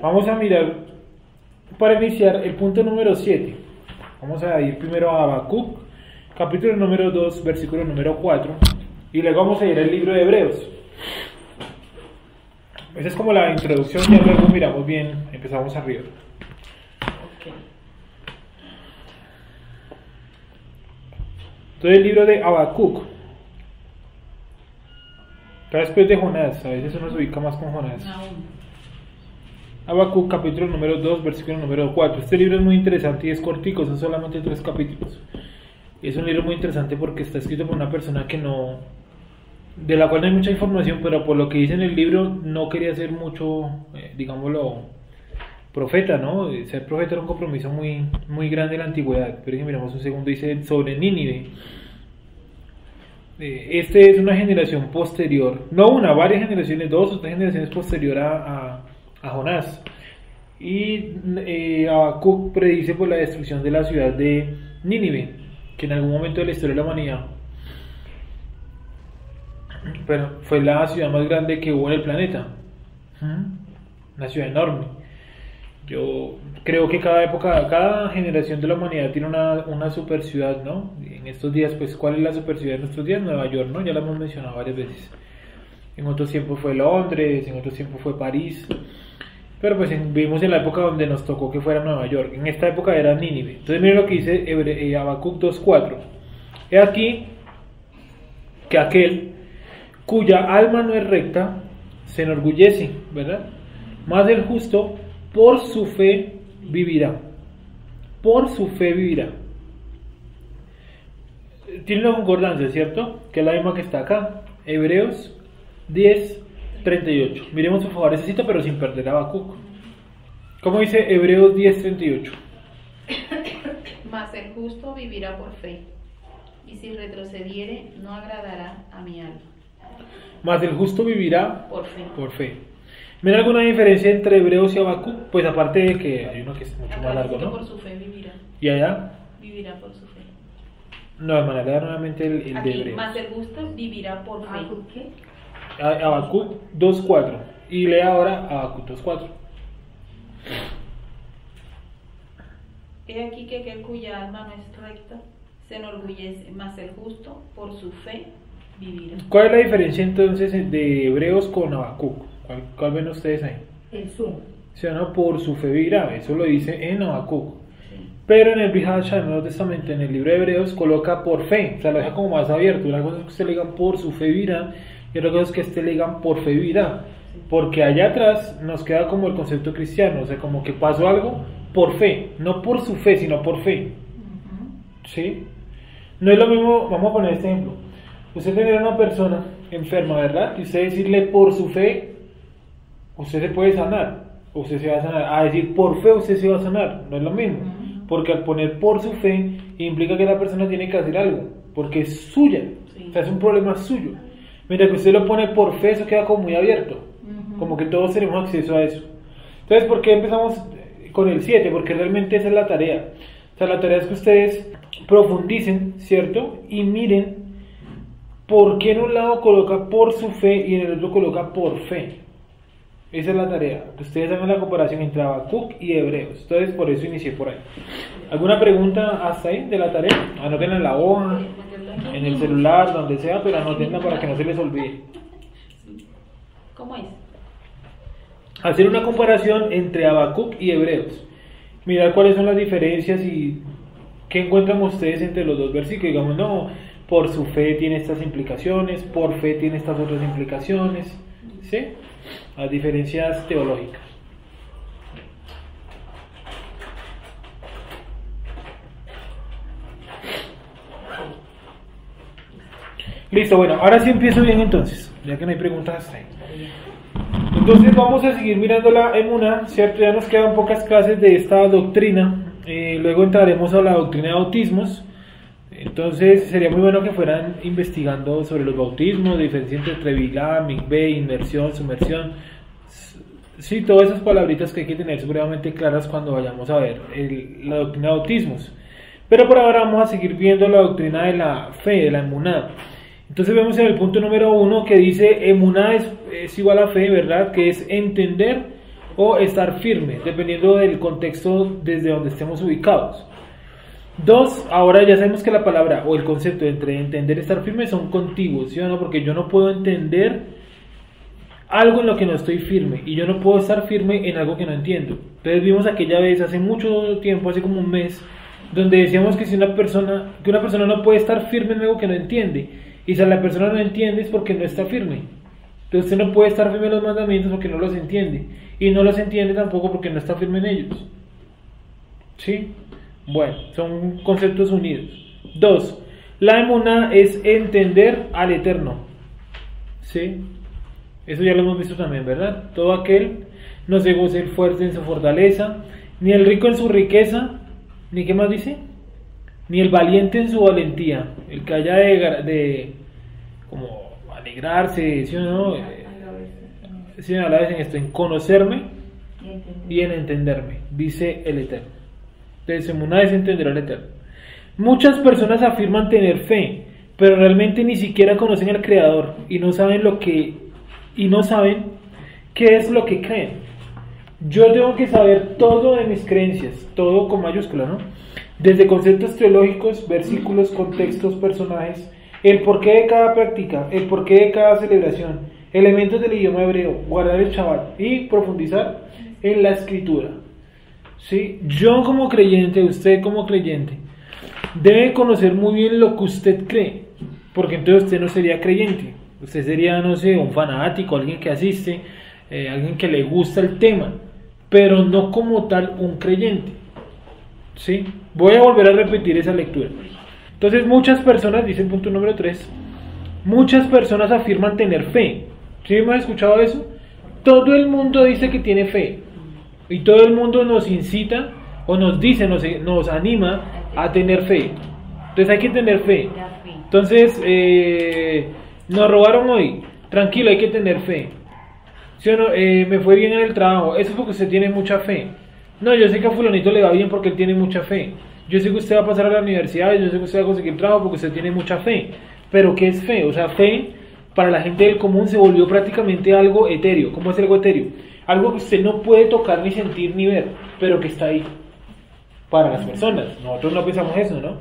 Vamos a mirar, para iniciar, el punto número 7. Vamos a ir primero a Habacuc, capítulo número 2, versículo número 4, y luego vamos a ir al libro de Hebreos. Esa es como la introducción, ya luego miramos bien, empezamos arriba. Entonces el libro de Habacuc, está después de Jonás, a veces uno se ubica más con Jonás. Habacuc, capítulo número 2, versículo número 4. Este libro es muy interesante y es cortico, son solamente 3 capítulos. Es un libro muy interesante porque está escrito por una persona que no, de la cual no hay mucha información, pero por lo que dice en el libro no quería ser mucho, digámoslo, profeta, ¿no? Ser profeta era un compromiso muy, muy grande en la antigüedad. Pero que miramos un segundo, dice sobre Nínive. Este es una generación posterior, no una, varias generaciones, 2 o 3 generaciones posterior a Jonás. Y Habacuc predice por la destrucción de la ciudad de Nínive, que en algún momento de la historia de la humanidad fue la ciudad más grande que hubo en el planeta. Una ciudad enorme. Yo creo que cada generación de la humanidad tiene una super ciudad, ¿no? En estos días, pues, ¿cuál es la super ciudad de nuestros días? Nueva York, ¿no? Ya la hemos mencionado varias veces. En otros tiempos fue Londres, en otros tiempos fue París. Pero pues vivimos en la época donde nos tocó que fuera Nueva York. En esta época era Nínive. Entonces miren lo que dice Habacuc 2.4. He aquí que aquel cuya alma no es recta se enorgullece, ¿verdad? Mas el justo por su fe vivirá. Por su fe vivirá. Tiene una concordancia, ¿cierto? Que es la misma que está acá. Hebreos 10:38. Miremos por favor esa cita, pero sin perder a Habacuc. ¿Cómo dice Hebreos 10:38? Mas el justo vivirá por fe, y si retrocediere no agradará a mi alma. Mas el justo vivirá por fe. Por fe. ¿Ven alguna diferencia entre Hebreos y Habacuc? Pues aparte de que hay uno que es mucho más largo, ¿no? Por su fe vivirá. ¿Y allá? Vivirá por su fe. No, de manera nuevamente el aquí, de Hebreos. Mas el justo vivirá por fe. ¿Qué? Habacuc 2.4. Y lee ahora Habacuc 2.4. He aquí que aquel cuya alma no es recta se enorgullece, mas el justo por su fe vivirá. ¿Cuál es la diferencia entonces de Hebreos con Habacuc? ¿Cuál ven ustedes ahí? El Zoom. O sea, no, por su fe vivirá, eso lo dice en Habacuc. Sí. Pero en el Brit Hadashah, en el Nuevo Testamento, en el libro de Hebreos, coloca por fe, o sea, lo deja como más abierto. Una cosa es que usted le digan por su fe vivirá, y otra cosa es que usted le digan por fe vivirá. Porque allá atrás nos queda como el concepto cristiano, o sea, como que pasó algo por fe, no por su fe, sino por fe. ¿Sí? No es lo mismo, vamos a poner este ejemplo. Usted tener a una persona enferma, ¿verdad? Y usted decirle por su fe, usted se puede sanar, usted se va a sanar. A decir por fe, usted se va a sanar, no es lo mismo. Porque al poner por su fe, implica que la persona tiene que hacer algo, porque es suya, o sea, es un problema suyo. Mientras que usted lo pone por fe, eso queda como muy abierto, como que todos tenemos acceso a eso. Entonces, ¿por qué empezamos con el 7? Porque realmente esa es la tarea. O sea, la tarea es que ustedes profundicen, ¿cierto? Y miren por qué en un lado coloca por su fe y en el otro coloca por fe. Esa es la tarea. Ustedes hagan la comparación entre Habacuc y Hebreos. Entonces, por eso inicié por ahí. ¿Alguna pregunta hasta ahí de la tarea? Anoten en la hoja, en el celular, donde sea, pero anotenla para que no se les olvide. ¿Cómo es? Hacer una comparación entre Habacuc y Hebreos. Mirar cuáles son las diferencias y qué encuentran ustedes entre los dos versículos. Digamos, no, por su fe tiene estas implicaciones, por fe tiene estas otras implicaciones. ¿Sí? Las diferencias teológicas. Listo, bueno, ahora sí empiezo bien entonces, ya que no hay preguntas hasta ahí. Entonces vamos a seguir mirando la emuná, ¿cierto? Ya nos quedan pocas clases de esta doctrina, luego entraremos a la doctrina de bautismos. Entonces sería muy bueno que fueran investigando sobre los bautismos, diferencia entre Tevilá, Mikvé, inmersión, sumersión. Sí, todas esas palabritas que hay que tener supremamente claras cuando vayamos a ver la doctrina de bautismos. Pero por ahora vamos a seguir viendo la doctrina de la fe, de la emuná. Entonces vemos en el punto número 1 que dice emuná es igual a fe, ¿verdad? Que es entender o estar firme, dependiendo del contexto desde donde estemos ubicados. 2, ahora ya sabemos que la palabra o el concepto entre entender y estar firme son contiguos, ¿sí o no? Porque yo no puedo entender algo en lo que no estoy firme y yo no puedo estar firme en algo que no entiendo. Entonces vimos aquella vez, hace mucho tiempo, hace como un mes, donde decíamos que si una persona no puede estar firme en algo que no entiende, y si la persona no entiende es porque no está firme. Entonces usted no puede estar firme en los mandamientos porque no los entiende, y no los entiende tampoco porque no está firme en ellos. ¿Sí? Bueno, son conceptos unidos. 2, la emuná es entender al Eterno. ¿Sí? Eso ya lo hemos visto también, ¿verdad? Todo aquel no se goce el fuerte en su fortaleza, ni el rico en su riqueza, ni ¿qué más dice? Ni el valiente en su valentía. El que haya de como alegrarse, ¿sí o no? Sí, a la vez en esto, en conocerme y en entenderme, dice el Eterno. Entonces, emuná es entender al Eterno. Muchas personas afirman tener fe, pero realmente ni siquiera conocen al Creador y no saben qué es lo que creen. Yo tengo que saber todo de mis creencias, todo con mayúscula, ¿no? Desde conceptos teológicos, versículos, contextos, personajes, el porqué de cada práctica, el porqué de cada celebración, elementos del idioma hebreo, guardar el Shabbat y profundizar en la escritura. ¿Sí? Yo como creyente, usted como creyente, debe conocer muy bien lo que usted cree, porque entonces usted no sería creyente, usted sería, no sé, un fanático, alguien que asiste, alguien que le gusta el tema, pero no como tal un creyente. ¿Sí? Voy a volver a repetir esa lectura. Entonces muchas personas, dice el punto número 3, muchas personas afirman tener fe. ¿Sí me has escuchado eso? Todo el mundo dice que tiene fe y todo el mundo nos incita o nos dice, nos anima a tener fe. Entonces hay que tener fe. Entonces nos robaron hoy, tranquilo, hay que tener fe. ¿Sí o no? Me fue bien en el trabajo, eso es porque usted tiene mucha fe. No, yo sé que a fulanito le va bien porque él tiene mucha fe. Yo sé que usted va a pasar a la universidad, yo sé que usted va a conseguir trabajo porque usted tiene mucha fe. Pero ¿qué es fe? O sea, fe para la gente del común se volvió prácticamente algo etéreo. ¿Cómo es algo etéreo? Algo que usted no puede tocar, ni sentir, ni ver, pero que está ahí para las personas. Nosotros no pensamos eso, ¿no?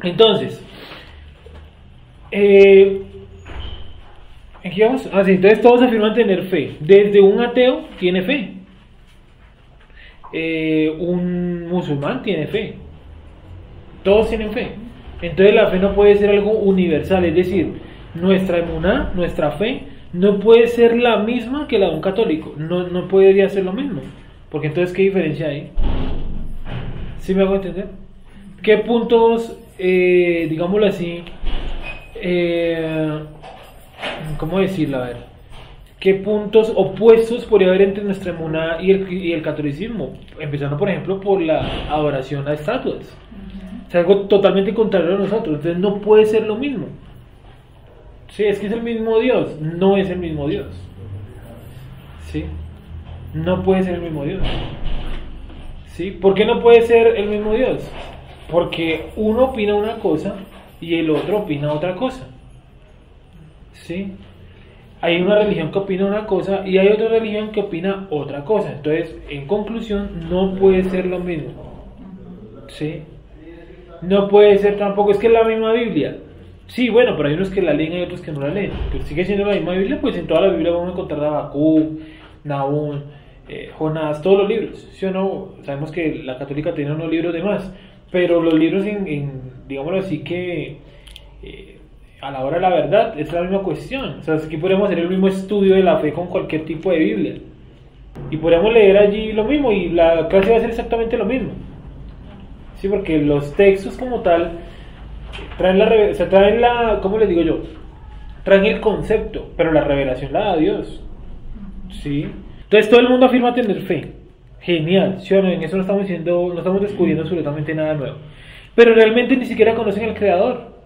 Entonces, aquí vamos. Sí, entonces todos afirman tener fe. Desde un ateo tiene fe. Un musulmán tiene fe. Todos tienen fe. Entonces la fe no puede ser algo universal, es decir, nuestra emuná, nuestra fe no puede ser la misma que la de un católico. No podría ser lo mismo, porque entonces ¿qué diferencia hay? ¿Sí me hago entender? ¿Qué puntos, digámoslo así, cómo decirlo? A ver, ¿qué puntos opuestos podría haber entre nuestra emuná y el catolicismo? Empezando, por ejemplo, por la adoración a estatuas. Es algo totalmente contrario a nosotros, entonces no puede ser lo mismo. Sí, es que es el mismo Dios, no es el mismo Dios. Sí, no puede ser el mismo Dios. ¿Sí? ¿Por qué no puede ser el mismo Dios? Porque uno opina una cosa y el otro opina otra cosa. ¿Sí? Hay una religión que opina una cosa y hay otra religión que opina otra cosa. Entonces, en conclusión, no puede ser lo mismo. ¿Sí? No puede ser tampoco, es que es la misma Biblia. Sí, bueno, pero hay unos que la leen y otros que no la leen. Pero sigue siendo la misma Biblia, pues en toda la Biblia vamos a encontrar a Habacuc, Nahum, Jonás, todos los libros. ¿Sí o no? Sabemos que la católica tiene unos libros de más, pero los libros digámoslo así que a la hora de la verdad es la misma cuestión. O sea, aquí podríamos hacer el mismo estudio de la fe con cualquier tipo de Biblia y podríamos leer allí lo mismo y la clase va a ser exactamente lo mismo. Sí, porque los textos como tal traen ¿cómo les digo yo? Traen el concepto, pero la revelación la da Dios. ¿Sí? Entonces todo el mundo afirma tener fe. Genial, ¿sí o no? En eso no estamos descubriendo absolutamente nada nuevo. Pero realmente ni siquiera conocen al Creador.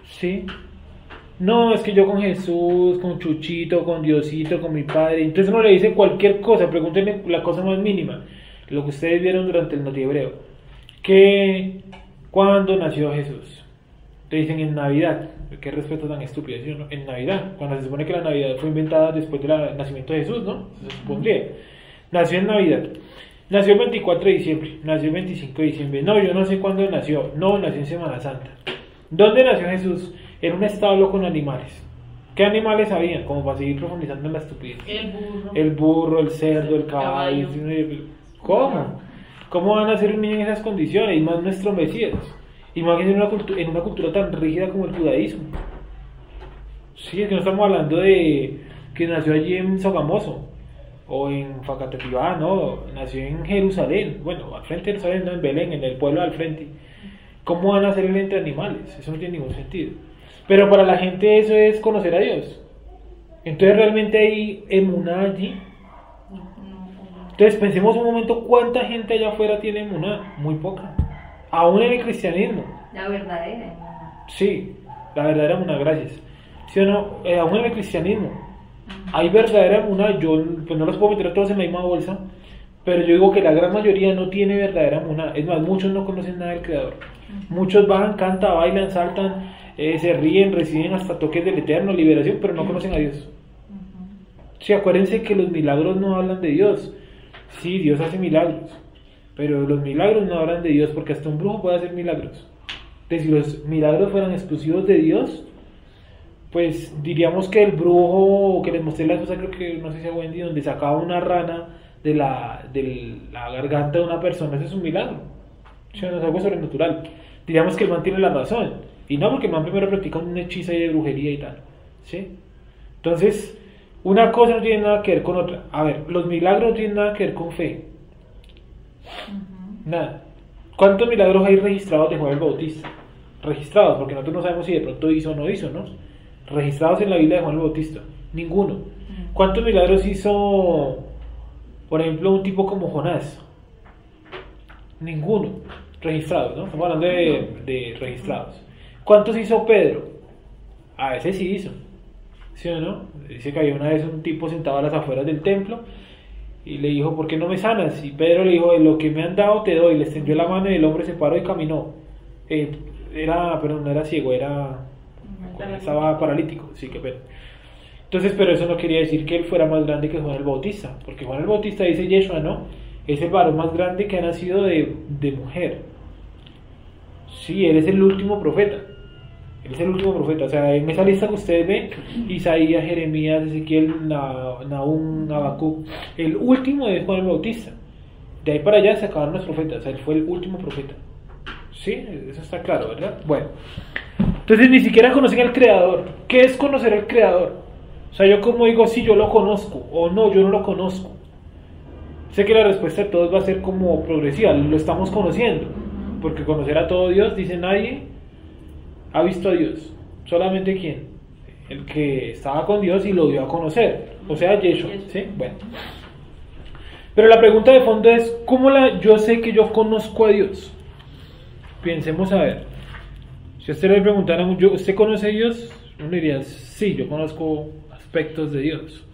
¿Sí? No, es que yo con Jesús, con Chuchito, con Diosito, con mi Padre. Entonces uno le dice cualquier cosa, pregúntenle la cosa más mínima. Lo que ustedes vieron durante el Noti Hebreo. ¿Cuándo nació Jesús? Te dicen en Navidad, qué respeto tan estúpido, ¿sí o no? En Navidad, cuando se supone que la Navidad fue inventada después del nacimiento de Jesús, ¿no? Se supondría. Nació en Navidad. Nació el 24 de diciembre, nació el 25 de diciembre. No, yo no sé cuándo nació. No, nació en Semana Santa. ¿Dónde nació Jesús? En un establo con animales. ¿Qué animales había? Como para seguir profundizando en la estupidez. El burro, el cerdo, el caballo. ¿Cómo? ¿Cómo van a ser un niño en esas condiciones? Y más nuestro Mesías. Y más en una cultura tan rígida como el judaísmo. Sí, es que no estamos hablando de que nació allí en Sogamoso o en Facatativá, no, nació en Jerusalén, bueno, al frente de Jerusalén, no, en Belén, en el pueblo al frente. ¿Cómo van a ser entre animales? Eso no tiene ningún sentido. Pero para la gente eso es conocer a Dios. Entonces realmente hay emuná allí. Entonces pensemos un momento cuánta gente allá afuera tiene emuná, muy poca. Aún en el cristianismo. La verdadera. Sí, la verdadera emuná, gracias. ¿Sí o no? Aún en el cristianismo hay verdadera emuná. Yo pues no los puedo meter a todos en la misma bolsa, pero yo digo que la gran mayoría no tiene verdadera emuná. Es más, muchos no conocen nada del Creador. Muchos van, cantan, bailan, saltan, se ríen, reciben hasta toques del Eterno, liberación, pero no conocen a Dios. Sí, acuérdense que los milagros no hablan de Dios. Sí, Dios hace milagros, pero los milagros no hablan de Dios, porque hasta un brujo puede hacer milagros. Entonces, si los milagros fueran exclusivos de Dios, pues diríamos que el brujo que les mostré la cosa, creo que no sé si a Wendy, donde sacaba una rana de la garganta de una persona, eso es un milagro. O sea, no es algo sobrenatural. Diríamos que el man tiene la razón, y no, porque el man primero practica un hechizo de brujería y tal, ¿sí? Entonces, una cosa no tiene nada que ver con otra. A ver, los milagros no tienen nada que ver con fe. Nada. ¿Cuántos milagros hay registrados de Juan el Bautista? Registrados, porque nosotros no sabemos si de pronto hizo o no hizo, ¿no? Registrados en la Biblia de Juan el Bautista. Ninguno. ¿Cuántos milagros hizo, por ejemplo, un tipo como Jonás? Ninguno. Registrados, ¿no? Estamos hablando de registrados. ¿Cuántos hizo Pedro? A veces sí hizo. ¿Sí o no? Dice que había una vez un tipo sentado a las afueras del templo y le dijo, ¿por qué no me sanas? Y Pedro le dijo, lo que me han dado te doy. Le extendió la mano y el hombre se paró y caminó. No era ciego, estaba paralítico, sí, que pero. Entonces, pero eso no quería decir que él fuera más grande que Juan el Bautista, porque Juan el Bautista, dice Yeshua, ¿no? Es el varón más grande que ha nacido de mujer. Sí, él es el último profeta. Él es el último profeta. O sea, en esa lista que ustedes ven, Isaías, Jeremías, Ezequiel, Nahum, Habacuc, el último es Juan el Bautista. De ahí para allá se acabaron los profetas. O sea, él fue el último profeta. Sí, eso está claro, ¿verdad? Bueno, entonces ni siquiera conocen al Creador. ¿Qué es conocer al Creador? O sea, yo como digo, sí, yo lo conozco, o no, yo no lo conozco. Sé que la respuesta de todos va a ser como progresiva, lo estamos conociendo, porque conocer a todo Dios, dice nadie, ha visto a Dios. ¿Solamente quién? El que estaba con Dios y lo dio a conocer, o sea, Yeshua, ¿sí? Bueno. Pero la pregunta de fondo es, ¿cómo yo sé que yo conozco a Dios? Pensemos a ver. Si a usted le preguntara, ¿usted conoce a Dios? Uno diría, sí, yo conozco aspectos de Dios.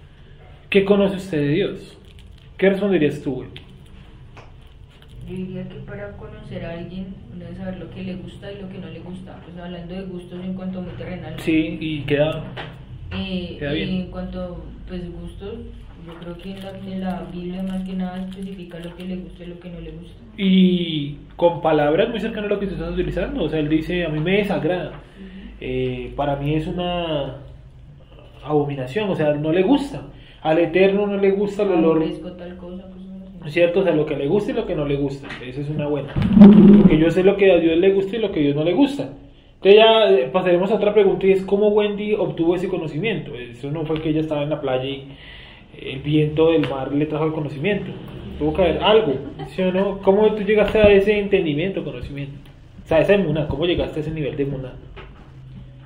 ¿Qué conoce usted de Dios? ¿Qué responderías tú, güey? Yo diría que para conocer a alguien uno debe saber lo que le gusta y lo que no le gusta. Pues hablando de gustos en cuanto a muy terrenal. Sí, y queda bien. Y en cuanto pues gustos, yo creo que en la Biblia más que nada especifica lo que le gusta y lo que no le gusta. Y con palabras muy cercanas a lo que tú estás utilizando. O sea, él dice, a mí me desagrada. Para mí es una abominación, o sea, no le gusta. Al Eterno no le gusta el olor. Tal cosa, pues, ¿Cierto? O sea, lo que le gusta y lo que no le gusta. Esa es una buena. Porque yo sé lo que a Dios le gusta y lo que a Dios no le gusta. Entonces ya pasaremos a otra pregunta y es ¿cómo Wendy obtuvo ese conocimiento? Eso no fue que ella estaba en la playa y el viento del mar le trajo el conocimiento. Tuvo que haber algo, ¿sí o no? ¿Cómo tú llegaste a ese entendimiento, conocimiento? O sea, esa emuná, ¿cómo llegaste a ese nivel de emuná?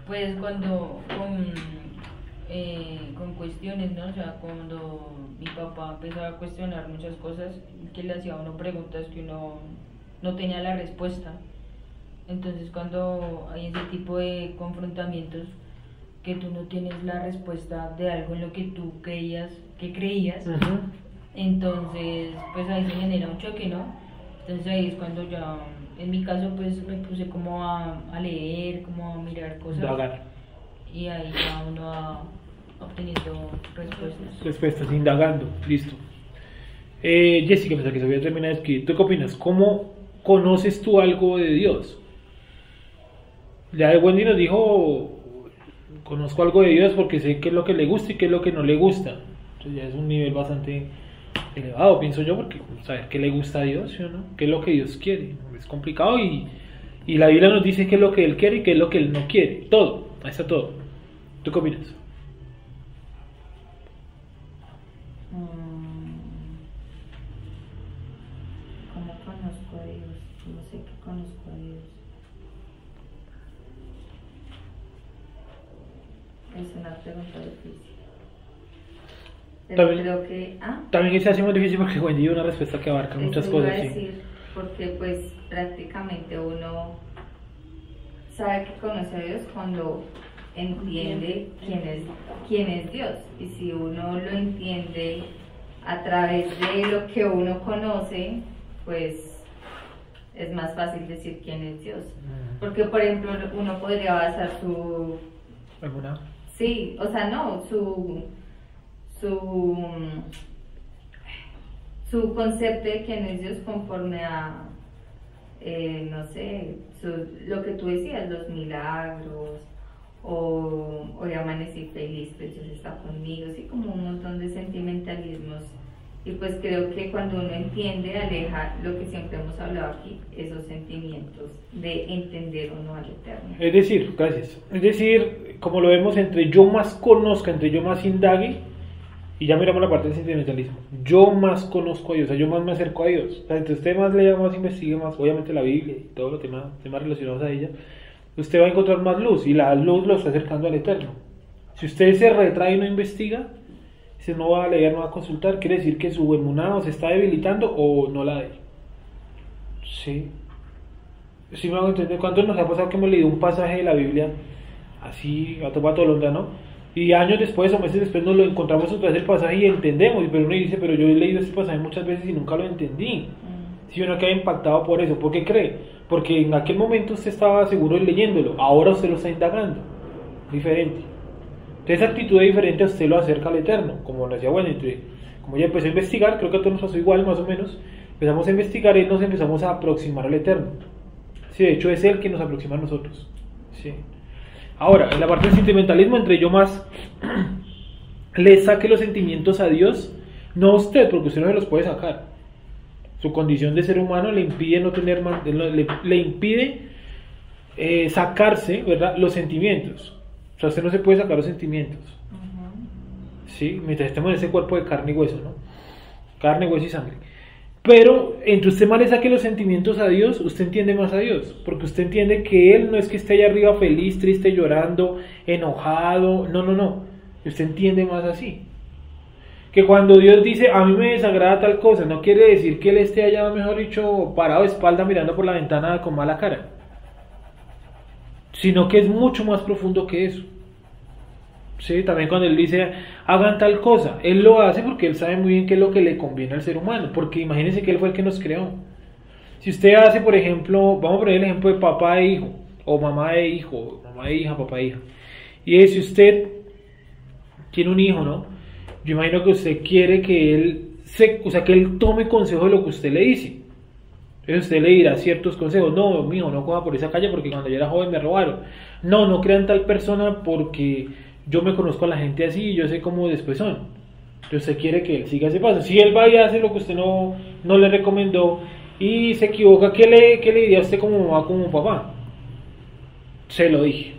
Pues cuando con cuestiones, ¿no? O sea, cuando mi papá empezaba a cuestionar muchas cosas, que le hacía a uno preguntas que uno no tenía la respuesta. Entonces cuando hay ese tipo de confrontamientos que tú no tienes la respuesta de algo en lo que tú creías, entonces pues ahí se genera un choque, ¿no? Entonces ahí es cuando ya en mi caso pues me puse como a leer, como a mirar cosas. Indagar. Y ahí ya uno va obteniendo respuestas. Respuestas, indagando, listo. Jessica, pensé que se había terminado de escribir. ¿Tú qué opinas? ¿Cómo conoces tú algo de Dios? Ya Wendy nos dijo, conozco algo de Dios porque sé qué es lo que le gusta y qué es lo que no le gusta. Entonces ya es un nivel bastante elevado, pienso yo, porque saber qué le gusta a Dios, ¿sí o no? ¿Qué es lo que Dios quiere? Es complicado y la Biblia nos dice qué es lo que Él quiere y qué es lo que Él no quiere. Todo, ahí está todo. ¿Tú qué opinas? ¿Cómo conozco a Dios? No sé qué conozco a Dios. Es una pregunta difícil. Pero También- creo que... También se hace muy difícil porque Wendy dio una respuesta que abarca muchas Eso iba cosas. a Sí. decir, porque pues prácticamente uno sabe que conoce a Dios cuando entiende quién es Dios. Y si uno lo entiende a través de lo que uno conoce, pues es más fácil decir quién es Dios. Porque, por ejemplo, uno podría basar su... ¿Alguna? Sí, o sea, no, su concepto de quién es Dios conforme a, no sé, lo que tú decías, los milagros, o hoy amanecí feliz, pues Dios está conmigo, así como un montón de sentimentalismos. Y pues creo que cuando uno entiende, aleja lo que siempre hemos hablado aquí, esos sentimientos de entender o no al Eterno. Es decir, gracias. Es decir, como lo vemos, entre yo más conozca, entre yo más indague, y ya miramos la parte del sentimentalismo, yo más conozco a Dios, o sea, yo más me acerco a Dios. O sea, entre usted más lea, más investigue, más, obviamente la Biblia y todos los temas relacionados a ella, usted va a encontrar más luz, y la luz lo está acercando al Eterno. Si usted se retrae y no investiga, si no va a leer, no va a consultar, quiere decir que su emuná se está debilitando o no la hay. Sí. Sí me hago entender. ¿Cuántos nos ha pasado que hemos leído un pasaje de la Biblia así, a topa tolonda, ¿no? Y años después o meses después nos lo encontramos otra vez el pasaje y entendemos, pero uno dice, pero yo he leído este pasaje muchas veces y nunca lo entendí. Si uno queda impactado por eso, ¿por qué cree? Porque en aquel momento usted estaba seguro de leyéndolo, ahora usted lo está indagando, diferente. Entonces esa actitud diferente a usted lo acerca al Eterno, como lo decía, bueno, como ya empezó a investigar, creo que a todos nos pasó igual, más o menos, empezamos a investigar y nos empezamos a aproximar al Eterno. Sí, de hecho es Él que nos aproxima a nosotros. Sí. Ahora, en la parte del sentimentalismo, entre yo más le saque los sentimientos a Dios, no a usted, porque usted no se los puede sacar. Su condición de ser humano le impide no tener, le impide sacarse, ¿verdad?, los sentimientos. O sea, usted no se puede sacar los sentimientos. ¿Sí? Mientras estemos en ese cuerpo de carne y hueso, ¿no? Carne, hueso y sangre. Pero entre usted más le saque los sentimientos a Dios, usted entiende más a Dios, porque usted entiende que Él no es que esté allá arriba feliz, triste, llorando, enojado, no, usted entiende más así. Que cuando Dios dice, a mí me desagrada tal cosa, no quiere decir que Él esté allá, mejor dicho, parado de espalda mirando por la ventana con mala cara, sino que es mucho más profundo que eso. Sí, también cuando Él dice hagan tal cosa, Él lo hace porque Él sabe muy bien qué es lo que le conviene al ser humano, porque imagínense que Él fue el que nos creó. Si usted hace, por ejemplo, vamos a poner el ejemplo de papá e hijo, o mamá e hijo, mamá e hija, papá e hija, y si usted tiene un hijo, ¿no? Yo imagino que usted quiere que él que él tome consejo de lo que usted le dice. Entonces usted le dirá ciertos consejos. No, mijo, no coja por esa calle porque cuando yo era joven me robaron. No crean tal persona porque yo me conozco a la gente así y yo sé cómo después son. Entonces usted quiere que él siga ese paso. Si él va y hace lo que usted no le recomendó y se equivoca, ¿qué le diría a usted como mamá, como papá? Se lo dije.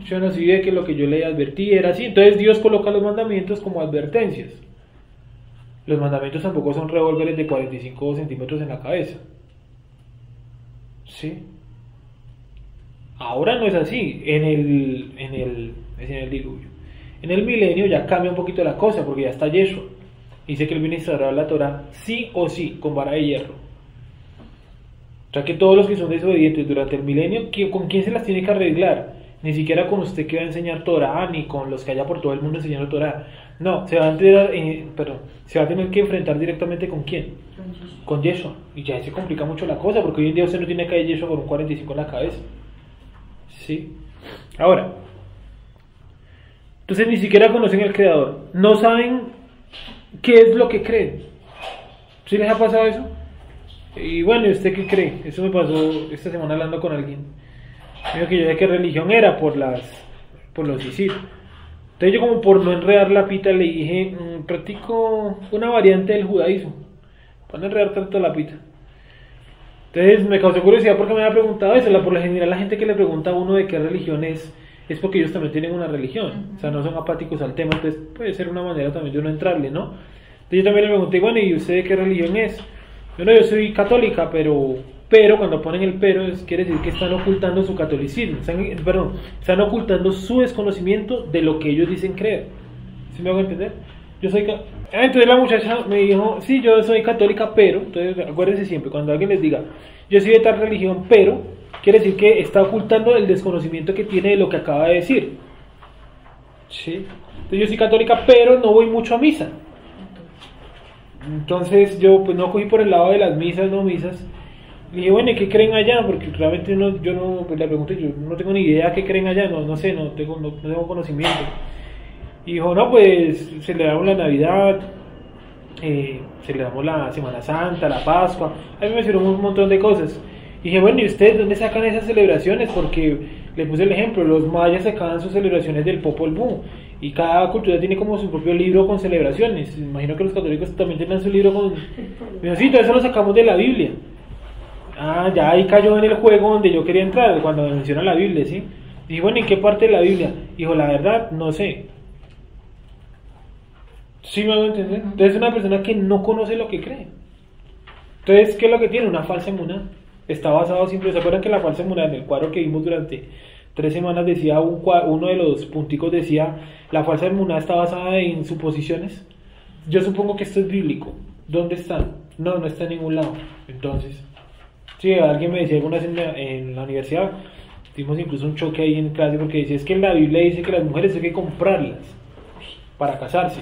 Yo no sabía que lo que yo le advertí era así. Entonces Dios coloca los mandamientos como advertencias. Los mandamientos tampoco son revólveres de 45 centímetros en la cabeza. ¿Sí? Ahora no es así. En el diluvio. En el milenio ya cambia un poquito la cosa porque ya está Yeshua. Dice que él viene a instaurar la Torah sí o sí, con vara de hierro. O sea que todos los que son desobedientes durante el milenio, ¿con quién se las tiene que arreglar? Ni siquiera con usted que va a enseñar Torah, ni con los que haya por todo el mundo enseñando Torah. No, se va a tener que enfrentar directamente con ¿quién? Con Yeshua. Y ya se complica mucho la cosa, porque hoy en día usted no tiene que ir Yeshua con un 45 en la cabeza. ¿Sí? Ahora, entonces ni siquiera conocen al Creador. No saben qué es lo que creen. ¿Sí les ha pasado eso? Y bueno, ¿y usted qué cree? Eso me pasó esta semana hablando con alguien. Me dijo que yo de qué religión era por los ISIL. Entonces yo, como por no enredar la pita, le dije, practico una variante del judaísmo, para no enredar tanto la pita. Entonces me causó curiosidad porque me había preguntado eso. Por lo general la gente que le pregunta a uno de qué religión es porque ellos también tienen una religión, o sea, no son apáticos al tema. Entonces puede ser una manera también de uno entrarle, ¿no? Entonces yo también le pregunté, bueno, ¿y usted de qué religión es? Bueno, yo soy católica, pero cuando ponen el pero, quiere decir que están ocultando su catolicismo, están ocultando su desconocimiento de lo que ellos dicen creer. ¿Sí me hago entender? Entonces la muchacha me dijo, sí, yo soy católica, pero, entonces acuérdense siempre, cuando alguien les diga, yo soy de tal religión, pero, quiere decir que está ocultando el desconocimiento que tiene de lo que acaba de decir. ¿Sí? Entonces yo soy católica, pero no voy mucho a misa. Entonces yo pues no cogí por el lado de las misas, no misas. Y dije, bueno, ¿y qué creen allá? Porque realmente yo no, pues le pregunté, yo no tengo ni idea qué creen allá, no sé, no tengo conocimiento. Y dijo, no, pues celebramos la Navidad, celebramos la Semana Santa, la Pascua. A mí me hicieron un montón de cosas. Y dije, bueno, ¿y ustedes dónde sacan esas celebraciones? Porque le puse el ejemplo, los mayas sacaban sus celebraciones del Popol Vuh. Y cada cultura tiene como su propio libro con celebraciones. Imagino que los católicos también tienen su libro con... Me dijo, sí, todo eso lo sacamos de la Biblia. Ah, ya ahí cayó en el juego donde yo quería entrar, cuando menciona la Biblia, ¿sí? Y bueno, ¿en qué parte de la Biblia? Dijo, la verdad, no sé. ¿Sí me hago entender? Entonces es una persona que no conoce lo que cree. Entonces, ¿qué es lo que tiene? Una falsa emuná. Está basado siempre... ¿Se acuerdan que la falsa emuná, en el cuadro que vimos durante 3 semanas, decía uno de los punticos decía, la falsa emuná está basada en suposiciones? Yo supongo que esto es bíblico. ¿Dónde está? No está en ningún lado. Entonces... Sí, alguien me decía alguna vez en la universidad, tuvimos incluso un choque ahí en clase porque decía, es que en la Biblia dice que las mujeres hay que comprarlas para casarse.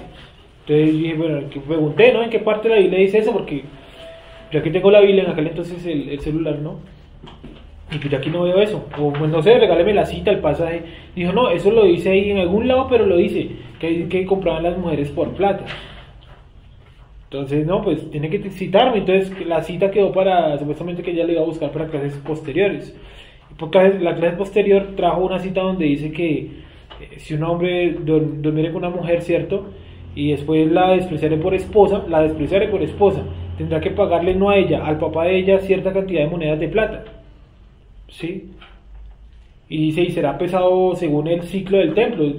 Entonces yo dije, bueno, pregunté, ¿no? ¿En qué parte de la Biblia dice eso? Porque yo aquí tengo la Biblia, en aquel entonces el celular, ¿no? Y pues yo aquí no veo eso. O pues no sé, regáleme la cita, el pasaje. Dijo, no, eso lo dice ahí en algún lado, pero lo dice, que compraban las mujeres por plata. Entonces, no, pues tiene que citarme. Entonces la cita quedó para, supuestamente que ella le iba a buscar para clases posteriores. Y por la clase posterior trajo una cita donde dice que si un hombre durmiere con una mujer, ¿cierto? Y después la despreciare por esposa, tendrá que pagarle no a ella, al papá de ella, cierta cantidad de monedas de plata. ¿Sí? Y dice, y será pesado según el ciclo del templo.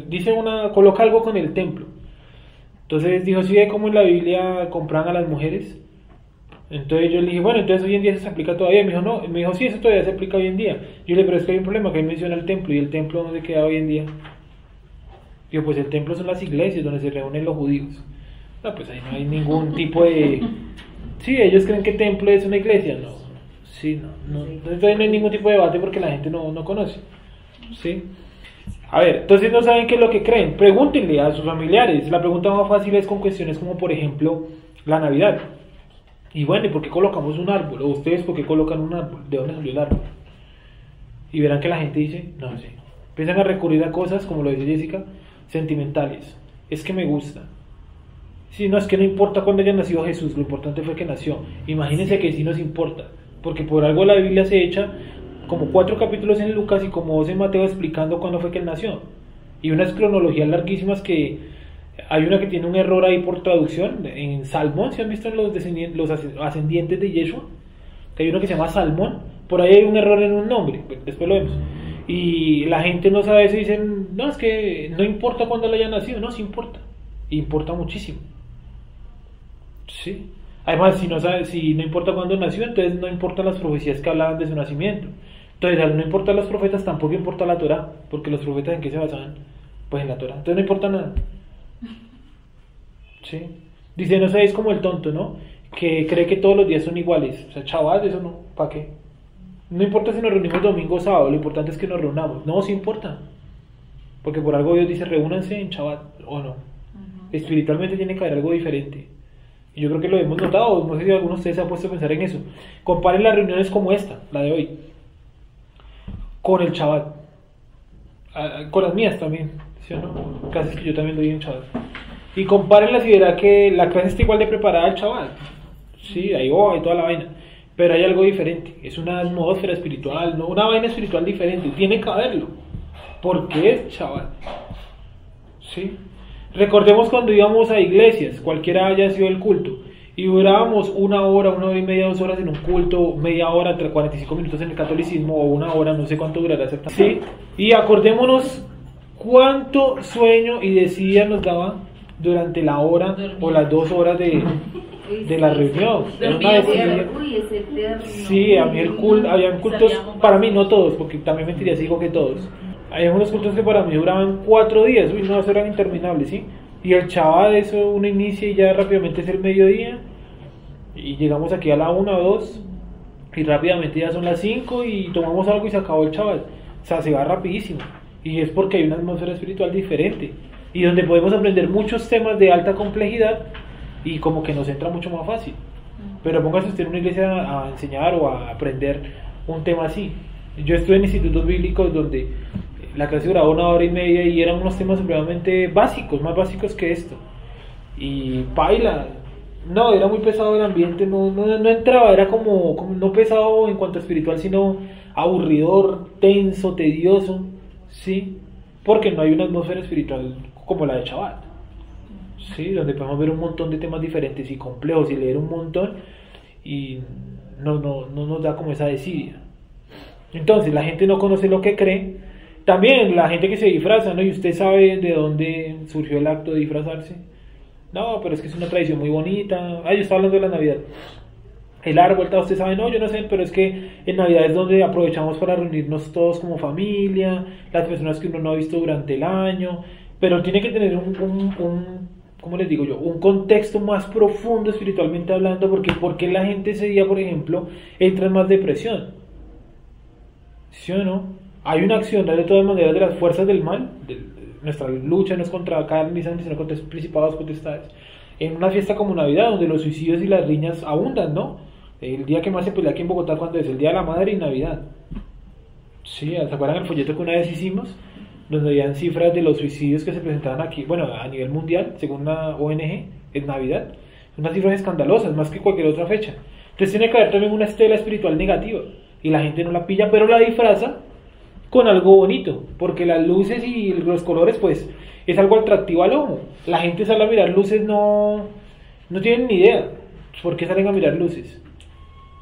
Coloca algo con el templo. Entonces dijo, ¿sí ve cómo en la Biblia compran a las mujeres? Entonces yo le dije, bueno, entonces hoy en día eso se aplica todavía. Me dijo, sí, eso todavía se aplica hoy en día. Yo le dije, pero es que hay un problema, que ahí menciona el templo. ¿Y el templo dónde queda hoy en día? Digo, pues el templo son las iglesias donde se reúnen los judíos. No, pues ahí no hay ningún tipo de... Sí, ellos creen que templo es una iglesia. No, sí, no. Entonces no hay ningún tipo de debate porque la gente no conoce. ¿Sí? A ver, entonces no saben qué es lo que creen. Pregúntenle a sus familiares. La pregunta más fácil es con cuestiones como, por ejemplo, la Navidad. Y bueno, ¿y por qué colocamos un árbol? O ustedes, ¿por qué colocan un árbol? ¿De dónde salió el árbol? Y verán que la gente dice, no sé. Empiezan a recurrir a cosas, como lo dice Jessica, sentimentales. Es que me gusta. Sí, no, es que no importa cuándo haya nacido Jesús, lo importante fue que nació. Imagínense que sí nos importa. Porque por algo la Biblia se echa como 4 capítulos en Lucas y como 2 en Mateo explicando cuándo fue que él nació. Y unas cronologías larguísimas que hay una que tiene un error ahí por traducción. En Salmón, ¿se han visto los ascendientes de Yeshua? Que hay uno que se llama Salmón. Por ahí hay un error en un nombre, después lo vemos. Y la gente no sabe eso y dicen, no, es que no importa cuándo él haya nacido. No, sí importa. Importa muchísimo. Sí. Además, si no importa cuándo nació, entonces no importan las profecías que hablaban de su nacimiento. Entonces, al no importar los profetas, tampoco importa la Torah, porque los profetas ¿en qué se basaban? Pues en la Torah. Entonces no importa nada. ¿Sí? Dice, no seáis como el tonto, ¿no? Que cree que todos los días son iguales. O sea, chaval, eso no, ¿para qué? No importa si nos reunimos domingo o sábado, lo importante es que nos reunamos. No, sí importa. Porque por algo Dios dice, reúnanse en Shabbat, o no. Espiritualmente tiene que haber algo diferente. Y yo creo que lo hemos notado, no sé si alguno de ustedes se ha puesto a pensar en eso. Comparen las reuniones como esta, la de hoy, con el Shabbat. Con las mías también, ¿sí o no? Clases que yo también doy en Shabbat. Y compárenlas y verá que la clase está igual de preparada al Shabbat. Sí, ahí va y toda la vaina. Pero hay algo diferente, es una atmósfera espiritual, ¿no? Una vaina espiritual diferente, tiene que haberlo. ¿Por qué, chaval? ¿Sí? Recordemos cuando íbamos a iglesias, cualquiera haya sido el culto, y durábamos 1 hora, 1 hora y media, 2 horas en un culto, media hora, 45 minutos en el catolicismo, o 1 hora, no sé cuánto durará exactamente. ¿Sí? Y acordémonos cuánto sueño y desidia nos daba durante la hora o las 2 horas de la reunión. Era una desidia. Uy, es eterno. Sí, a mí habían cultos, para mí no todos, porque también mentiría si digo que todos. Hay unos cultos que para mí duraban 4 días, uy, no, eso eran interminables, ¿sí? Y el Shabbat, eso uno inicia y ya rápidamente es el mediodía, y llegamos aquí a la 1 o 2, y rápidamente ya son las 5 y tomamos algo y se acabó el Shabbat. O sea, se va rapidísimo, y es porque hay una atmósfera espiritual diferente, y donde podemos aprender muchos temas de alta complejidad, y como que nos entra mucho más fácil. Pero póngase usted en una iglesia a enseñar o a aprender un tema así. Yo estuve en institutos bíblicos donde la clase duraba 1 hora y media y eran unos temas supremamente básicos, más básicos que esto. Y paila, no, era muy pesado el ambiente, no entraba, era como no pesado en cuanto a espiritual, sino aburridor, tenso, tedioso, ¿sí? Porque no hay una atmósfera espiritual como la de Shabbat, ¿sí? Donde podemos ver un montón de temas diferentes y complejos y leer un montón y no nos da como esa desidia. Entonces la gente no conoce lo que cree. También la gente que se disfraza, ¿no? Y usted sabe de dónde surgió el acto de disfrazarse. No, pero es que es una tradición muy bonita. Yo estaba hablando de la Navidad. El árbol, usted sabe, no, yo no sé, pero es que en Navidad es donde aprovechamos para reunirnos todos como familia, las personas que uno no ha visto durante el año, pero tiene que tener ¿cómo les digo yo? Un contexto más profundo espiritualmente hablando, porque la gente ese día, por ejemplo, entra en más depresión. ¿Sí o no? Hay una acción de todas maneras de las fuerzas del mal, nuestra lucha no es contra carne ni sangre, sino contra principados, potestades, en una fiesta como Navidad, donde los suicidios y las riñas abundan, ¿no? El día que más se pelea aquí en Bogotá, cuando es el Día de la Madre y Navidad. Sí, ¿se acuerdan el folleto que una vez hicimos? Donde habían cifras de los suicidios que se presentaban aquí, bueno, a nivel mundial, según una ONG, en Navidad. Unas cifras escandalosas, más que cualquier otra fecha. Entonces tiene que haber también una estela espiritual negativa, y la gente no la pilla, pero la disfraza con algo bonito, porque las luces y los colores pues es algo atractivo al ojo. La gente sale a mirar luces, no tienen ni idea por qué salen a mirar luces,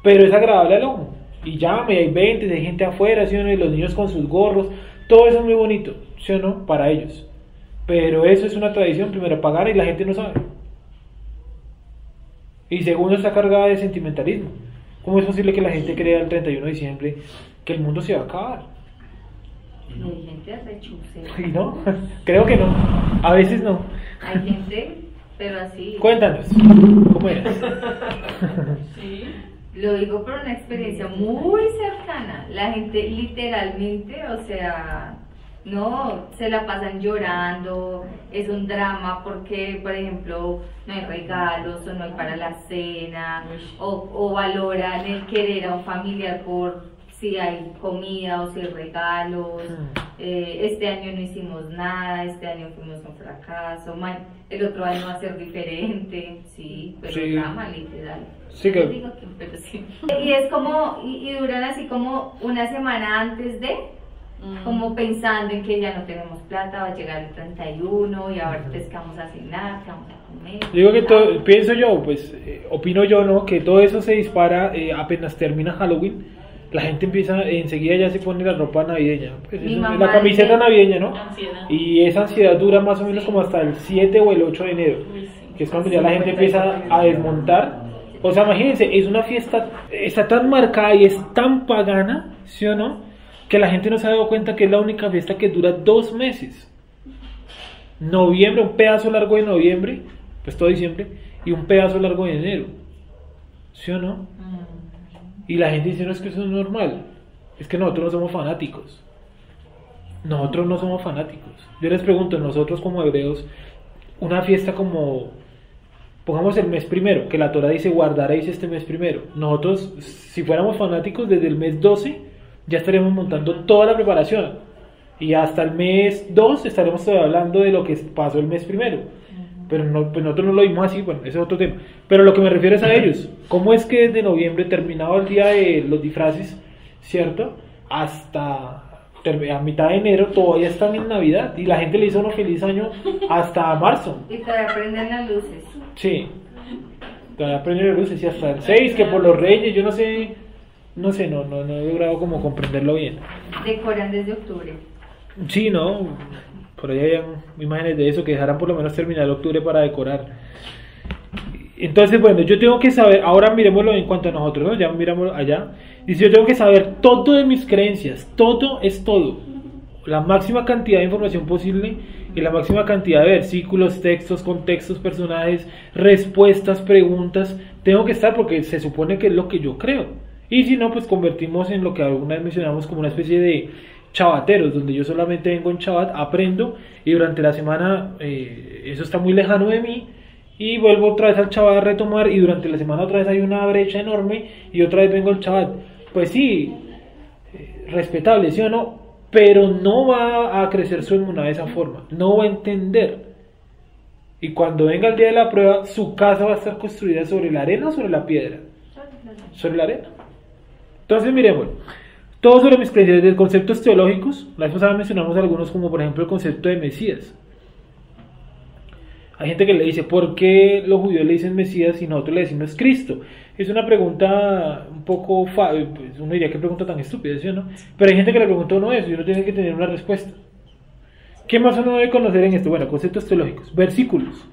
pero es agradable al ojo, y llame, hay 20, hay gente afuera, ¿sí o no? Y los niños con sus gorros, todo eso es muy bonito, ¿sí o no? Para ellos, pero eso es una tradición primero pagana y la gente no sabe, y segundo está cargada de sentimentalismo. ¿Cómo es posible que la gente crea el 31 de diciembre que el mundo se va a acabar? Hay gente rechusera. ¿Y no? Creo que no. A veces no. Hay gente, pero así. Cuéntanos, ¿cómo eras? Sí. Lo digo por una experiencia muy cercana. La gente literalmente, o sea, no, se la pasan llorando, es un drama porque, por ejemplo, no hay regalos o no hay para la cena, o valoran el querer a un familiar por si hay comida o si hay regalos. Este año no hicimos nada, este año fuimos un fracaso, el otro año va a ser diferente, sí, pero sí. drama literal. Sí, que... digo que, pero sí. Y es como, y duran así como una semana antes de, como pensando en que ya no tenemos plata, va a llegar el 31 y ahora pues qué vamos a cenar, qué vamos a comer. Digo que pienso yo, pues opino yo, ¿no? Que todo eso se dispara apenas termina Halloween. La gente empieza, enseguida ya se pone la ropa navideña, pues la camiseta navideña, ¿no? Ansiedad. Y esa ansiedad dura más o menos como hasta el 7 o el 8 de enero, que es cuando ya la gente empieza a desmontar. O sea, imagínense, es una fiesta, está tan marcada y es tan pagana, ¿sí o no? Que la gente no se ha dado cuenta que es la única fiesta que dura 2 meses. Noviembre, un pedazo largo de noviembre, pues todo diciembre, y un pedazo largo de enero, ¿sí o no? Y la gente dice, no, es que eso es normal. Es que nosotros no somos fanáticos. Nosotros no somos fanáticos. Yo les pregunto, nosotros como hebreos, una fiesta como, pongamos el mes primero, que la Torah dice guardaréis este mes primero. Nosotros, si fuéramos fanáticos, desde el mes 12 ya estaríamos montando toda la preparación. Y hasta el mes 2 estaremos todavía hablando de lo que pasó el mes primero. Pero no, pues nosotros no lo vimos así, bueno, ese es otro tema. Pero lo que me refiero es a ellos. ¿Cómo es que desde noviembre, terminado el día de los disfraces, ¿cierto? Hasta a mitad de enero todavía están en Navidad y la gente le hizo un feliz año hasta marzo. Y todavía prenden las luces. Sí, todavía prenden las luces y hasta el 6, que por los Reyes, yo no sé, no he logrado como comprenderlo bien. Decoran desde octubre. Sí, no, por ahí hay imágenes de eso, que dejaran por lo menos terminar octubre para decorar. Entonces, bueno, yo tengo que saber, ahora miremoslo en cuanto a nosotros, ¿no? Ya miramos allá. Dice, yo tengo que saber todo de mis creencias, todo es todo. La máxima cantidad de información posible y la máxima cantidad de versículos, textos, contextos, personajes, respuestas, preguntas. Tengo que estar porque se supone que es lo que yo creo. Y si no, pues convertimos en lo que alguna vez mencionamos como una especie de chabateros, donde yo solamente vengo en chabat, aprendo y durante la semana eso está muy lejano de mí. Y vuelvo otra vez al Shabbat a retomar y durante la semana otra vez hay una brecha enorme y otra vez vengo al Shabbat. Pues sí, respetable, ¿sí o no? Pero no va a crecer su emuná de esa forma, no va a entender. Y cuando venga el día de la prueba, su casa va a estar construida sobre la arena o sobre la piedra. Sobre la arena. Entonces miremos, todo sobre mis creencias, de conceptos teológicos. La vez pasada mencionamos algunos, como por ejemplo el concepto de Mesías. Hay gente que le dice, ¿por qué los judíos le dicen Mesías y nosotros le decimos Cristo? Es una pregunta un poco, pues uno diría que pregunta tan estúpida, ¿sí o no? Pero hay gente que le pregunta a uno eso y uno tiene que tener una respuesta. ¿Qué más uno debe conocer en esto? Bueno, conceptos teológicos, versículos.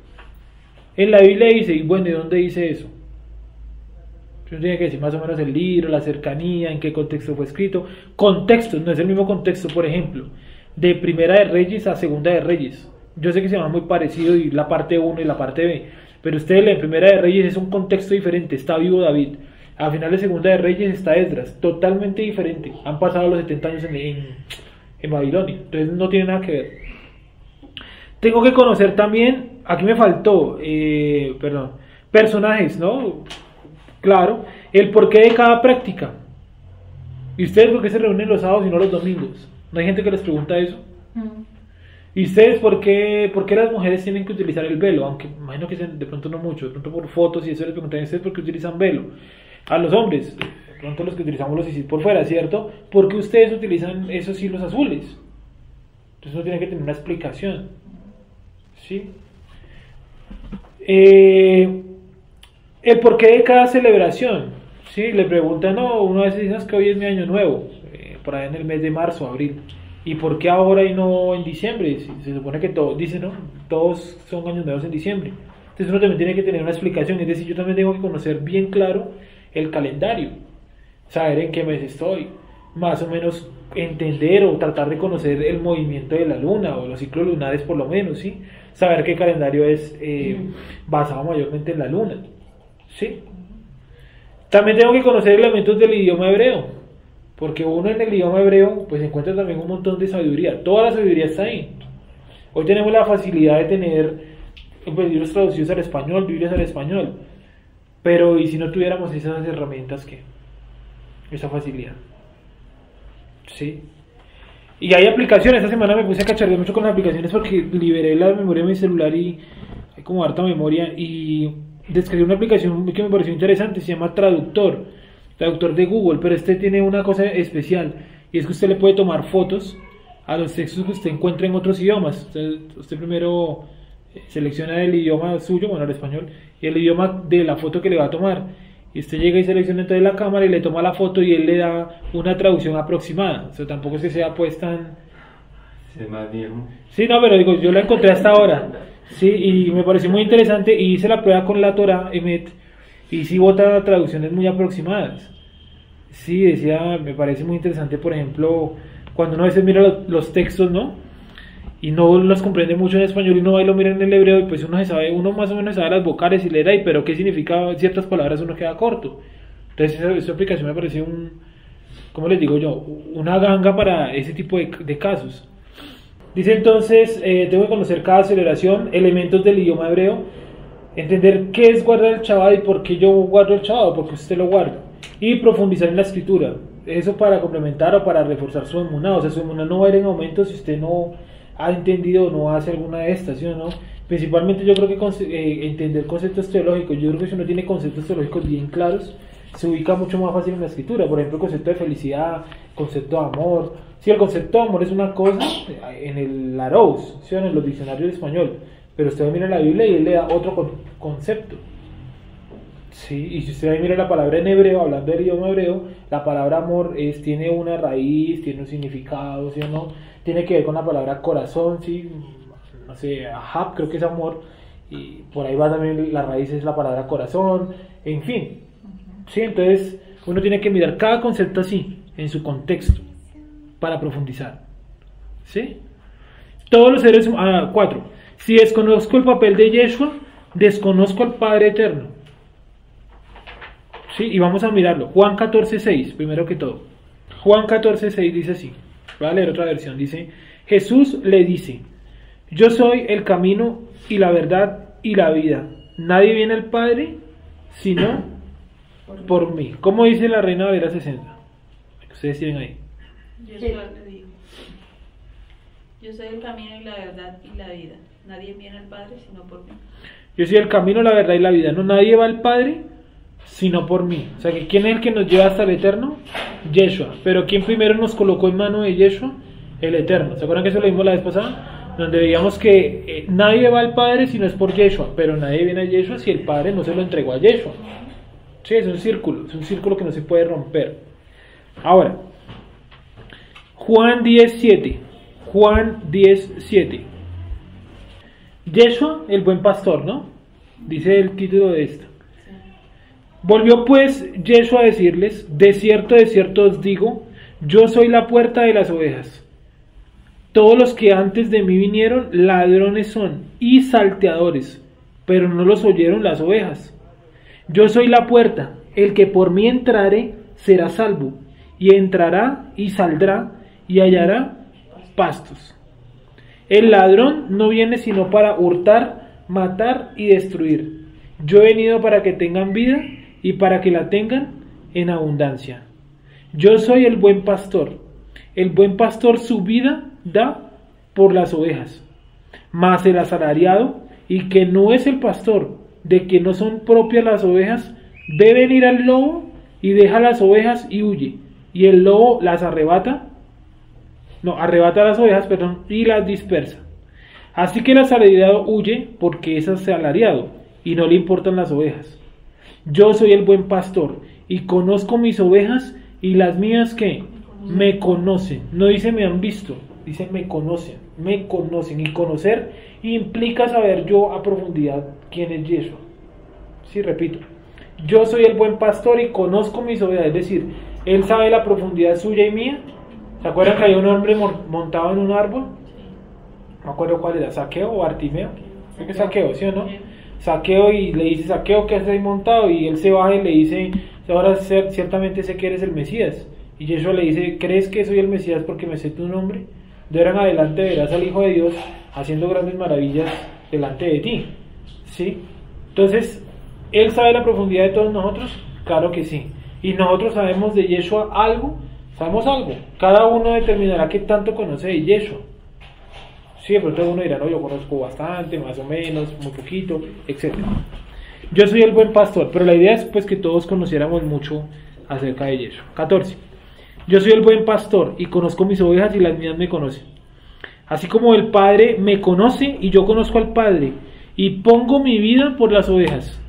En la Biblia dice, y bueno, ¿y dónde dice eso? Uno tiene que decir más o menos el libro, la cercanía, en qué contexto fue escrito. Contextos, no es el mismo contexto, por ejemplo, de Primera de Reyes a Segunda de Reyes. Yo sé que se llama muy parecido y la parte 1 y la parte B, pero ustedes leen Primera de Reyes, es un contexto diferente, está vivo David. A final de Segunda de Reyes está Esdras, totalmente diferente. Han pasado los 70 años en Babilonia, entonces no tiene nada que ver. Tengo que conocer también, aquí me faltó, personajes, ¿no? Claro, el porqué de cada práctica. ¿Y ustedes por qué se reúnen los sábados y no los domingos? ¿No hay gente que les pregunta eso? ¿Y ustedes por qué las mujeres tienen que utilizar el velo? Aunque imagino que de pronto no mucho, de pronto por fotos y eso les preguntan a ustedes por qué utilizan velo. A los hombres, de pronto los que utilizamos los isis por fuera, ¿cierto? ¿Por qué ustedes utilizan esos hilos azules? Entonces uno tiene que tener una explicación. ¿Sí? El porqué de cada celebración. ¿Sí? Le preguntan, no, uno a veces dice que hoy es mi año nuevo, por ahí en el mes de marzo, abril. ¿Y por qué ahora y no en diciembre? Se supone que todos dicen, ¿no? Todos son años nuevos en diciembre. Entonces uno también tiene que tener una explicación, es decir, yo también tengo que conocer bien claro el calendario, saber en qué mes estoy, más o menos entender o tratar de conocer el movimiento de la luna o los ciclos lunares por lo menos, ¿sí? Saber qué calendario es basado mayormente en la luna, ¿sí? También tengo que conocer elementos del idioma hebreo. Porque uno en el idioma hebreo pues encuentra también un montón de sabiduría. Toda la sabiduría está ahí. Hoy tenemos la facilidad de tener pues, libros traducidos al español, Biblias al español. Pero ¿y si no tuviéramos esas herramientas qué? Esa facilidad. ¿Sí? Y hay aplicaciones. Esta semana me puse a cacharrear mucho con las aplicaciones porque liberé la memoria de mi celular y hay como harta memoria. Y descargué una aplicación que me pareció interesante. Se llama Traductor de Google, pero este tiene una cosa especial y es que usted le puede tomar fotos a los textos que usted encuentra en otros idiomas. Usted primero selecciona el idioma suyo, bueno, el español, y el idioma de la foto que le va a tomar, y usted llega y selecciona entonces la cámara y le toma la foto y él le da una traducción aproximada. O sea, tampoco es que sea pues tan... ¿Es más viejo? Sí, no, pero digo, yo la encontré hasta ahora, sí, y me pareció muy interesante y hice la prueba con la Torah Emet y sí bota traducciones muy aproximadas. Sí, decía, me parece muy interesante, por ejemplo, cuando uno a veces mira los textos, ¿no? Y no los comprende mucho en español y uno va y lo mira en el hebreo y pues uno más o menos sabe las vocales y leer ahí, pero qué significa ciertas palabras uno queda corto. Entonces esa aplicación me pareció ¿cómo les digo yo? Una ganga para ese tipo de casos. Dice entonces, tengo que conocer cada celebración, elementos del idioma hebreo, entender qué es guardar el Shabbat y por qué yo guardo el Shabbat, porque usted lo guarda, y profundizar en la escritura. Eso para complementar o para reforzar su emuná. O sea, su emuná no va a ir en aumento si usted no ha entendido o no hace alguna de estas, ¿sí o no? Principalmente yo creo que entender conceptos teológicos. Yo creo que si uno tiene conceptos teológicos bien claros, se ubica mucho más fácil en la escritura. Por ejemplo, el concepto de felicidad, concepto de amor. Sí, el concepto de amor es una cosa en el Larousse, ¿sí? En los diccionarios de español, pero usted va a mirar la Biblia y él le da otro concepto. Sí, y si usted mira la palabra en hebreo, hablando del idioma hebreo, la palabra amor tiene una raíz, tiene un significado, ¿sí o no? Tiene que ver con la palabra corazón, ¿sí? No sé, ahab creo que es amor, y por ahí va también la raíz, es la palabra corazón, en fin. Sí, entonces uno tiene que mirar cada concepto así, en su contexto, para profundizar. ¿Sí? Todos los seres humanos, 4. Si desconozco el papel de Yeshua, desconozco al Padre Eterno. Sí, y vamos a mirarlo. Juan 14:6, primero que todo. Juan 14:6 dice así. Voy a leer otra versión. Dice: Jesús le dice: yo soy el camino y la verdad y la vida. Nadie viene al Padre sino por mí. ¿Cómo dice la Reina Valera 60? Ustedes tienen ahí. Yo soy el camino y la verdad y la vida. Nadie viene al Padre sino por mí. Yo soy el camino, la verdad y la vida. No, nadie va al Padre sino por mí. O sea, que ¿quién es el que nos lleva hasta el Eterno? Yeshua. Pero ¿quién primero nos colocó en mano de Yeshua? El Eterno. ¿Se acuerdan que eso lo vimos la vez pasada? Donde veíamos que nadie va al Padre si no es por Yeshua. Pero nadie viene a Yeshua si el Padre no se lo entregó a Yeshua. Sí, es un círculo que no se puede romper. Ahora, Juan 10:7. Juan 10:7. Yeshua, el buen pastor, ¿no? Dice el título de esto. Volvió pues Yeshua a decirles: de cierto os digo, yo soy la puerta de las ovejas. Todos los que antes de mí vinieron, ladrones son y salteadores, pero no los oyeron las ovejas. Yo soy la puerta, el que por mí entrare será salvo, y entrará y saldrá y hallará pastos. El ladrón no viene sino para hurtar, matar y destruir. Yo he venido para que tengan vida y para que la tengan en abundancia. Yo soy el buen pastor. El buen pastor su vida da por las ovejas. Mas el asalariado, y que no es el pastor, de que no son propias las ovejas, ve venir al lobo y deja las ovejas y huye. Y el lobo las arrebata las ovejas, y las dispersa. Así que el asalariado huye porque es asalariado y no le importan las ovejas. Yo soy el buen pastor y conozco mis ovejas, y las mías que me conocen. No dice me han visto, dice me conocen. Y conocer implica saber yo a profundidad quién es Yeshua. Sí, repito. Yo soy el buen pastor y conozco mis ovejas. Es decir, él sabe la profundidad suya y mía. ¿Se acuerdan que había un hombre montado en un árbol? No me acuerdo cuál era, Saqueo o Bartimeo. Creo que Saqueo, ¿sí o no? Saqueo, y le dice: Saqueo, ¿qué haces ahí montado? Y él se baja y le dice: ahora ciertamente sé que eres el Mesías. Y Yeshua le dice: ¿crees que soy el Mesías porque me sé tu nombre? De ahora en adelante verás al Hijo de Dios haciendo grandes maravillas delante de ti. ¿Sí? Entonces, ¿él sabe la profundidad de todos nosotros? Claro que sí. ¿Y nosotros sabemos de Yeshua algo? Sabemos algo. Cada uno determinará qué tanto conoce de Yeshua. Sí, de pronto uno dirá: no, yo conozco bastante, más o menos, muy poquito, etc. Yo soy el buen pastor, pero la idea es pues que todos conociéramos mucho acerca de Yeshua. 14. Yo soy el buen pastor y conozco mis ovejas y las mías me conocen. Así como el Padre me conoce y yo conozco al Padre y pongo mi vida por las ovejas.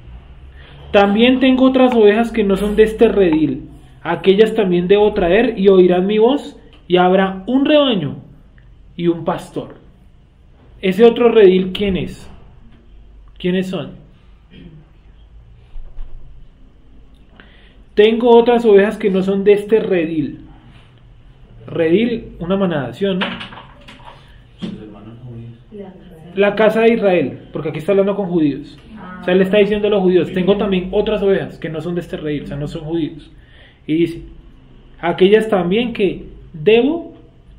También tengo otras ovejas que no son de este redil. Aquellas también debo traer y oirán mi voz, y habrá un rebaño y un pastor. Ese otro redil, ¿quién es? ¿Quiénes son? Tengo otras ovejas que no son de este redil. Redil, una manada, ¿sí o no? La casa de Israel, porque aquí está hablando con judíos. O sea, él está diciendo a los judíos: tengo también otras ovejas que no son de este redil, o sea, no son judíos. Y dice: aquellas también que debo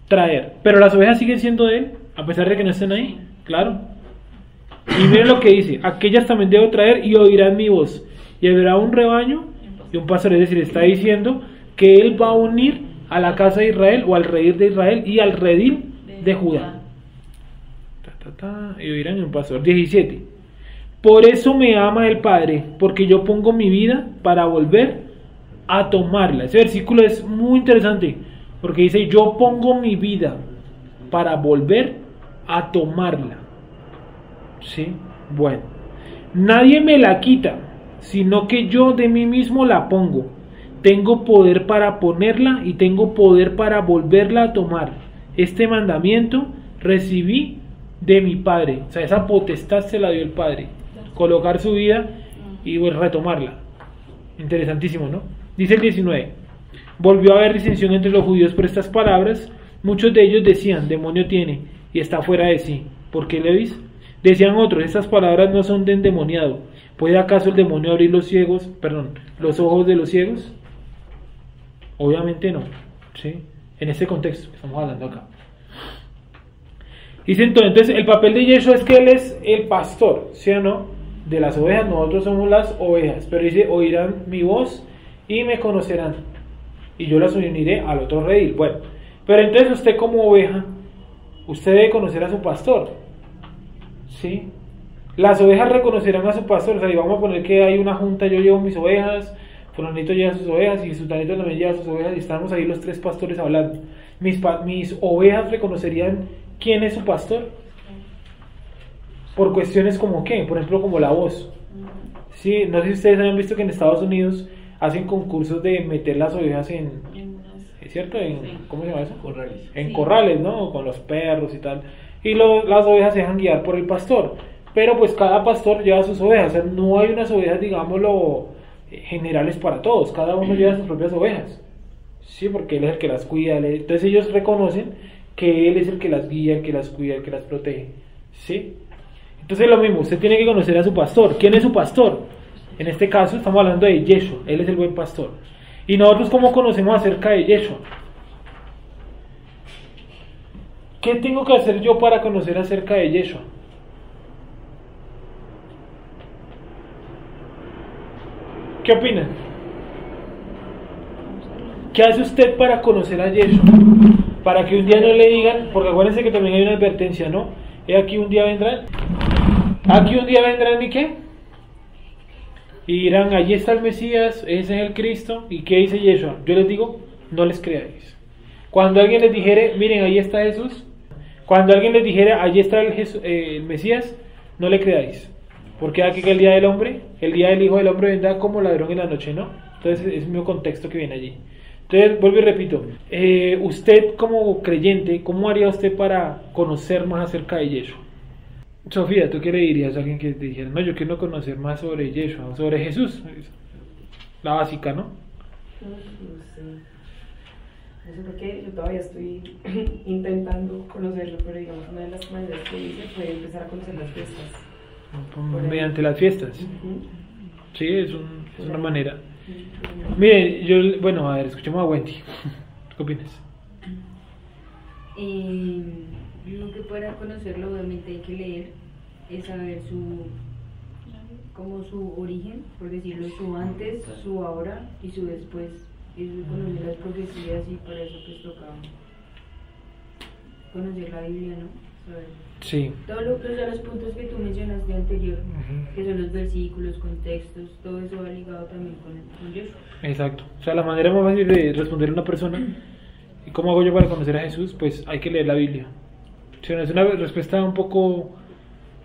traer. Pero las ovejas siguen siendo de él, a pesar de que no estén ahí, claro. Y miren lo que dice, aquellas también debo traer y oirán mi voz. Y habrá un rebaño y un pastor, es decir, está diciendo que él va a unir a la casa de Israel o al redil de Israel y al redil de Judá. Y oirán un pastor. 17. Por eso me ama el Padre, porque yo pongo mi vida para volver a tomarla. Ese versículo es muy interesante, porque dice, yo pongo mi vida para volver a tomarla. ¿Sí? Bueno. Nadie me la quita, sino que yo de mí mismo la pongo. Tengo poder para ponerla y tengo poder para volverla a tomar. Este mandamiento recibí de mi Padre. O sea, esa potestad se la dio el Padre. Colocar su vida y retomarla. Interesantísimo, ¿no? Dice el 19. Volvió a haber disensión entre los judíos por estas palabras. Muchos de ellos decían, demonio tiene y está fuera de sí. ¿Por qué le vis? Decían otros, estas palabras no son de endemoniado. ¿Puede acaso el demonio abrir los ojos de los ciegos? Obviamente no. ¿Sí? En este contexto que estamos hablando acá. Dice entonces, el papel de Yeshua es que él es el pastor, ¿sí o no? De las ovejas, nosotros somos las ovejas. Pero dice, oirán mi voz y me conocerán. Y yo las uniré al otro redil. Bueno, pero entonces usted como oveja, usted debe conocer a su pastor. ¿Sí? Las ovejas reconocerán a su pastor. O sea, y vamos a poner que hay una junta, yo llevo mis ovejas, fulanito lleva sus ovejas y sultanito también lleva sus ovejas y estamos ahí los tres pastores hablando. Mis ovejas reconocerían quién es su pastor. Por cuestiones como qué, por ejemplo como la voz. Sí, no sé si ustedes han visto que en Estados Unidos hacen concursos de meter las ovejas ¿es cierto? ¿Cómo se llama eso? Corrales. En corrales, ¿no? Con los perros y tal. Y las ovejas se dejan guiar por el pastor. Pero pues cada pastor lleva sus ovejas. O sea, no hay unas ovejas, digámoslo, generales para todos. Cada uno lleva sus propias ovejas. Sí, porque él es el que las cuida. Entonces ellos reconocen que él es el que las guía, el que las cuida, el que las protege. ¿Sí? Entonces lo mismo, usted tiene que conocer a su pastor. ¿Quién es su pastor? En este caso estamos hablando de Yeshua, él es el buen pastor. ¿Y nosotros cómo conocemos acerca de Yeshua? ¿Qué tengo que hacer yo para conocer acerca de Yeshua? ¿Qué opinan? ¿Qué hace usted para conocer a Yeshua? Para que un día no le digan, porque acuérdense que también hay una advertencia, ¿no? Aquí un día vendrán ¿y qué? Y dirán, allí está el Mesías, ese es el Cristo. ¿Y qué dice Yeshua? Yo les digo, no les creáis. Cuando alguien les dijere, miren, ahí está Jesús. Cuando alguien les dijere, allí está el Mesías, no le creáis. Porque aquí que el día del hombre, el día del Hijo del Hombre vendrá como ladrón en la noche, ¿no? Entonces es el mismo contexto que viene allí. Entonces, vuelvo y repito, usted como creyente, ¿cómo haría usted para conocer más acerca de Yeshua? Sofía, ¿tú qué le dirías a alguien que te dijera, no, yo quiero conocer más sobre Yeshua, sobre Jesús? La básica, ¿no? No sé por qué, yo todavía estoy intentando conocerlo, pero digamos, una de las maneras que hice fue empezar a conocer las fiestas. Mediante las fiestas. Sí, es una manera. Miren, bueno, a ver, escuchemos a Wendy. ¿Qué opinas? Lo que para conocerlo obviamente hay que leer, es saber su origen, por decirlo, su antes, su ahora y su después. Es conocer las profecías y para eso pues toca conocer la Biblia, ¿no? Saber. Sí. Todos los puntos que tú mencionaste anterior, que son los versículos, contextos, todo eso va ligado también con Yeshua. Exacto. O sea, la manera más fácil de responder a una persona, ¿y cómo hago yo para conocer a Jesús? Pues hay que leer la Biblia. O sea, es una respuesta un poco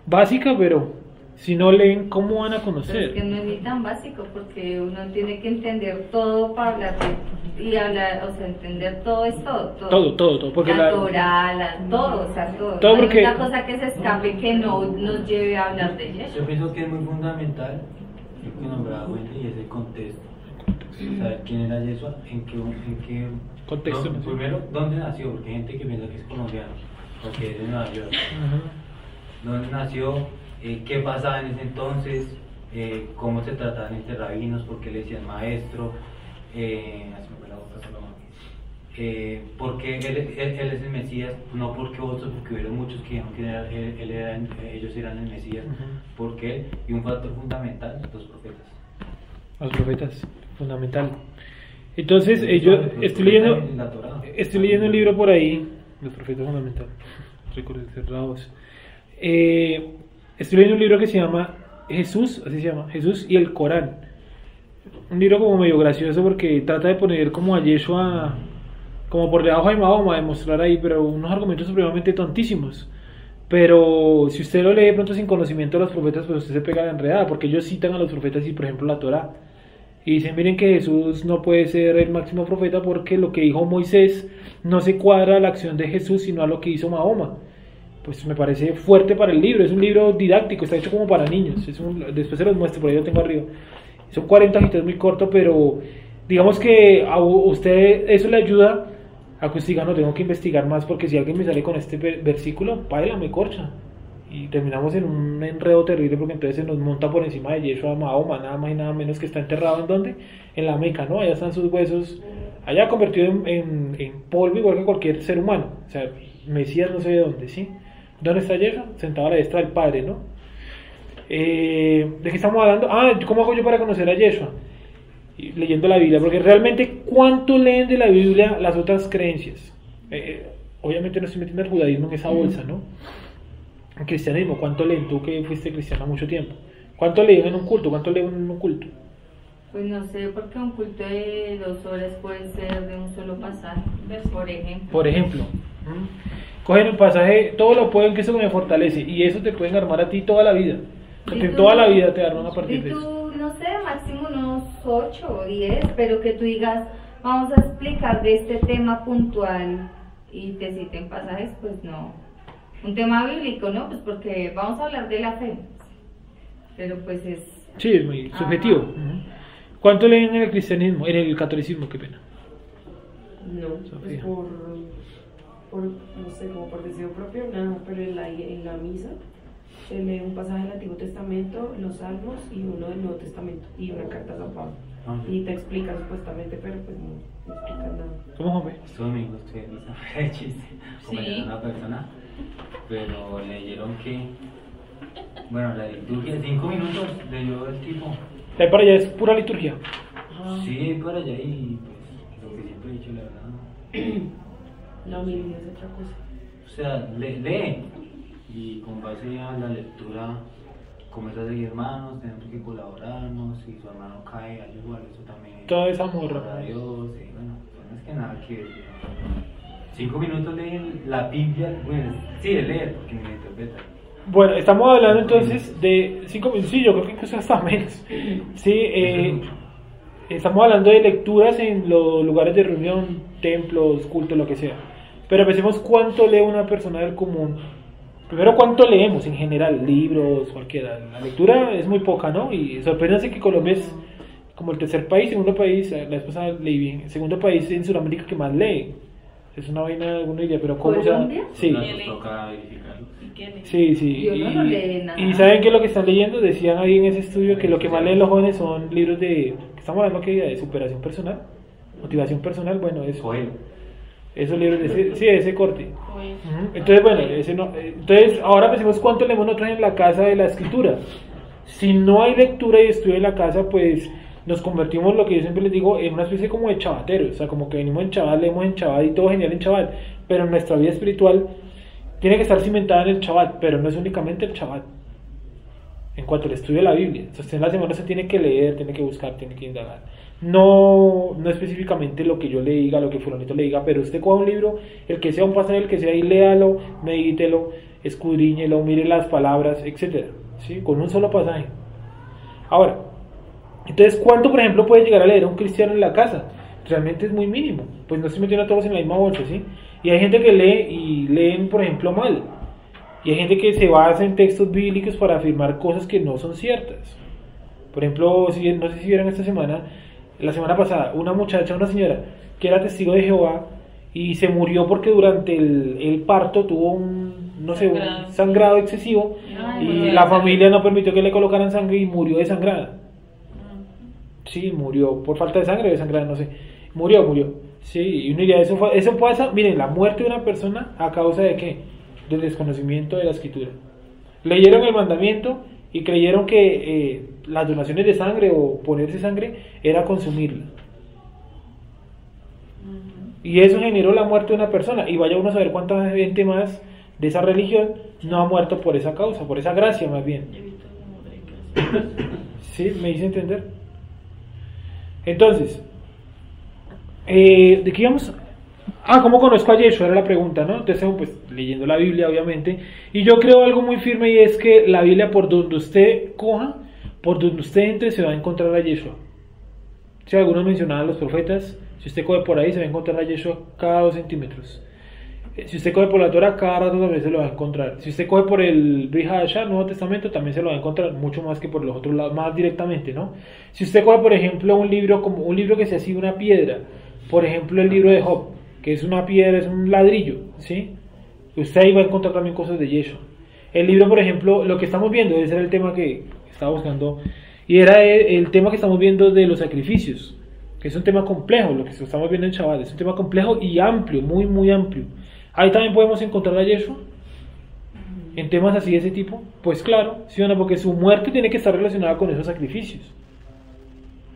básica, pero si no leen, ¿cómo van a conocer? Pero es que no es ni tan básico, porque uno tiene que entender todo para hablar y hablar, o sea, entender todo es todo. Todo, porque la Torah, todo, o sea, todo. Todo no porque... hay una cosa que se escape que no nos lleve a hablar de ella. Yo pienso que es muy fundamental lo que nombraba Wendy y es el contexto. Saber quién era Yeshua, en qué contexto. Primero, ¿dónde nació? Porque hay gente que piensa que es colombiano, porque es de Nueva York. ¿Dónde nació? ¿Qué pasaba en ese entonces? ¿Cómo se trataban entre rabinos? ¿Por qué le decían maestro? así me fue la boca, porque él es el Mesías, no porque otros, porque hubieron muchos que dijeron que ellos eran el Mesías, porque él, y un factor fundamental, los profetas. Los profetas, fundamental. Entonces, yo estoy leyendo un libro por ahí, los profetas fundamentales, récords cerrados. Estoy leyendo un libro que se llama Jesús, así se llama, Jesús y el Corán. Un libro como medio gracioso porque trata de poner como a Yeshua como por debajo de Mahoma, de mostrar ahí, pero unos argumentos supremamente tontísimos. Pero si usted lo lee de pronto sin conocimiento de los profetas, pues usted se pega la enredada, porque ellos citan a los profetas y por ejemplo la Torá. Y dicen, miren que Jesús no puede ser el máximo profeta porque lo que dijo Moisés no se cuadra a la acción de Jesús, sino a lo que hizo Mahoma. Pues me parece fuerte para el libro, es un libro didáctico, está hecho como para niños. Después se los muestro, por ahí lo tengo arriba. Son 40 hojitas, muy corto, pero digamos que a usted eso le ayuda a que usted diga, no, tengo que investigar más, porque si alguien me sale con este versículo, paila, me corcha. Y terminamos en un enredo terrible, porque entonces se nos monta por encima de Yeshua Mahoma, nada más y nada menos, que está enterrado en ¿dónde? En la Meca, ¿no? Allá están sus huesos, allá convertido en polvo igual que cualquier ser humano. O sea, Mesías no sé de dónde, ¿sí? ¿Dónde está Yeshua? Sentado a la destra del Padre, ¿no? ¿De qué estamos hablando? ¿Cómo hago yo para conocer a Yeshua? Leyendo la Biblia, porque realmente ¿cuánto leen de la Biblia las otras creencias? Obviamente no estoy metiendo el judaísmo en esa bolsa, ¿no? El cristianismo, ¿cuánto leen? Tú que fuiste cristiano mucho tiempo, ¿cuánto leen en un culto? ¿Cuánto leen en un culto? Pues no sé, porque un culto de 2 horas puede ser de un solo pasaje, por ejemplo. Cogen el pasaje, todo lo pueden, que eso me fortalece, y eso te pueden armar a ti toda la vida. Porque toda la vida te arman a partir de eso. No sé, máximo unos 8 o 10, pero que tú digas, vamos a explicar de este tema puntual y te citen pasajes, pues no. Un tema bíblico, ¿no? Pues porque vamos a hablar de la fe, pero pues es... Sí, es muy subjetivo. ¿Cuánto leen en el cristianismo, en el catolicismo? Qué pena. No, pues por no sé, como por deseo propio, nada, pero en la misa se lee un pasaje del Antiguo Testamento, los Salmos y uno del Nuevo Testamento y una carta a San Pablo. Y te explica supuestamente, pero pues no explica nada. ¿Cómo, Juanpe? Este domingo estoy en misa, de chiste, como Sí. una persona, pero leyeron que, bueno, la liturgia, 5 minutos leyó el tipo. De ahí para allá es pura liturgia. Sí, para allá y pues lo que siempre he dicho, la verdad. No, mi vida es otra cosa. O sea, lee y con base a la lectura comienza a seguir hermanos, tenemos que colaborarnos, si su hermano cae, ayuda, eso también. Todo es amor. Para Dios, y bueno, pues no es que nada que 5 minutos leen la Biblia, bueno, sí, de leer, porque me interpreta. Bueno, estamos hablando entonces de 5 minutos, sí, yo creo que incluso hasta menos. Sí, estamos hablando de lecturas en los lugares de reunión, templos, cultos, lo que sea. Pero pensemos cuánto lee una persona del común. Primero, cuánto leemos en general, libros, cualquiera. La lectura es muy poca, ¿no? Y sorpréndanse que Colombia es como el tercer país, segundo país, la vez pasada leí bien, segundo país en Sudamérica que más lee. Es una vaina, alguna idea, pero ¿cómo? ¿Colombia? Sí. Nos toca verificarlo. Sí, sí. Yo no leí nada. Y ¿saben qué es lo que están leyendo? Decían ahí en ese estudio que lo que más leen los jóvenes son libros de... Estamos hablando que de superación personal, motivación personal, bueno, eso. Coelho. Esos libros de ese corte. Entonces, bueno, ese no, entonces ahora pensemos cuánto leemos nosotros en la casa de la escritura. Si no hay lectura y estudio en la casa, pues nos convertimos, lo que yo siempre les digo, en una especie como de chabateros. O sea, como que venimos en Chabat, leemos en Chabat y todo genial en Chabat, pero nuestra vida espiritual tiene que estar cimentada en el Chabat, pero no es únicamente el Chabat. En cuanto al estudio de la Biblia, entonces en la semana se tiene que leer, tiene que buscar, tiene que indagar. No específicamente lo que yo le diga, lo que fulanito le diga, pero usted coja un libro, el que sea un pasaje, el que sea, y léalo, medítelo, escudriñelo, mire las palabras, etc. ¿Sí? Con un solo pasaje. Ahora, entonces, ¿cuánto, por ejemplo, puede llegar a leer un cristiano en la casa? Realmente es muy mínimo, pues no estoy metiendo a todos en la misma bolsa, ¿sí? Y hay gente que lee y leen, por ejemplo, mal. Y hay gente que se basa en textos bíblicos para afirmar cosas que no son ciertas. Por ejemplo, no sé si vieron la semana pasada, una señora que era testigo de Jehová y se murió porque durante el parto tuvo un sangrado excesivo y la familia no permitió que le colocaran sangre y murió desangrada. Sí, murió por falta de sangre, de sangre, no sé. Murió. Sí, y uno diría, eso pasa, miren, la muerte de una persona a causa de qué? Del desconocimiento de la escritura. Leyeron el mandamiento y creyeron que las donaciones de sangre o ponerse sangre era consumirla. Y eso generó la muerte de una persona. Y vaya uno a saber cuánta gente más de esa religión no ha muerto por esa causa, por esa gracia más bien. ¿Sí? ¿Me hice entender? Entonces, ¿de qué íbamos? ¿Cómo conozco a Yeshua? Era la pregunta, ¿no? Entonces, pues, leyendo la Biblia, obviamente. Y yo creo algo muy firme, y es que la Biblia, por donde usted coja, por donde usted entre, se va a encontrar a Yeshua. Si algunos mencionaban a los profetas, si usted coge por ahí, se va a encontrar a Yeshua cada 2 centímetros. Si usted coge por la Torah, cada rato también se lo va a encontrar. Si usted coge por el Brit Hadashah, Nuevo Testamento, también se lo va a encontrar mucho más que por los otros lados, más directamente, ¿no? Si usted coge, por ejemplo, un libro que se hacía una piedra, por ejemplo, el libro de Job, que es una piedra, es un ladrillo, ¿sí? Usted ahí va a encontrar también cosas de Yeshua. El libro, por ejemplo, lo que estamos viendo, ese era el tema que estaba buscando, y era el tema que estamos viendo de los sacrificios, que es un tema complejo, lo que estamos viendo en Shabbat, es un tema complejo y amplio, muy, muy amplio. Ahí también podemos encontrar a Yeshua, en temas así de ese tipo, pues claro, ¿sí o no? Porque su muerte tiene que estar relacionada con esos sacrificios.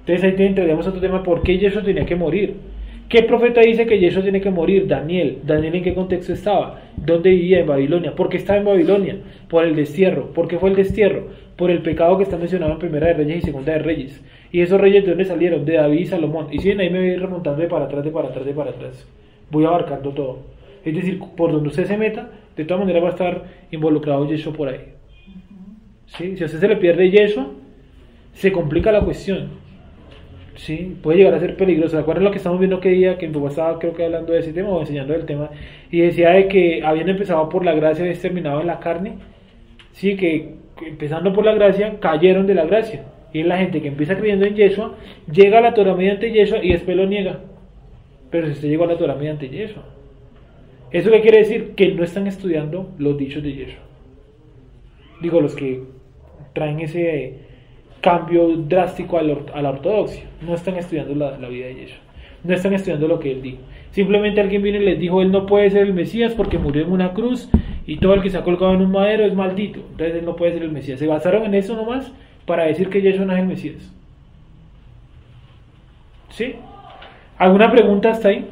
Entonces ahí entraríamos a otro tema, ¿por qué Yeshua tenía que morir? ¿Qué profeta dice que Yeshua tiene que morir? Daniel. ¿Daniel en qué contexto estaba? ¿Dónde vivía? En Babilonia. ¿Por qué estaba en Babilonia? Por el destierro. ¿Por qué fue el destierro? Por el pecado que está mencionado en Primera de Reyes y Segunda de Reyes. ¿Y esos reyes de dónde salieron? De David y Salomón. Y si ven, ahí me voy remontando de para atrás. Voy abarcando todo. Es decir, por donde usted se meta, de todas maneras va a estar involucrado Yeshua por ahí. ¿Sí? Si a usted se le pierde Yeshua, se complica la cuestión. Sí, puede llegar a ser peligroso. ¿Se acuerdan lo que estamos viendo que día que mi papá estaba, creo que hablando de ese tema o enseñando del tema, y decía de que habían empezado por la gracia y habían terminado en la carne? Sí, que empezando por la gracia cayeron de la gracia, y es la gente que empieza creyendo en Yeshua, llega a la Torah mediante Yeshua y después lo niega. Pero si usted llegó a la Torah mediante Yeshua, ¿eso qué quiere decir? Que no están estudiando los dichos de Yeshua. Digo, los que traen ese cambio drástico a la ortodoxia. No están estudiando la vida de Yeshua. No están estudiando lo que él dijo. Simplemente alguien vino y les dijo, él no puede ser el Mesías porque murió en una cruz y todo el que se ha colgado en un madero es maldito. Entonces él no puede ser el Mesías. Se basaron en eso nomás para decir que Yeshua no es el Mesías. ¿Sí? ¿Alguna pregunta hasta ahí?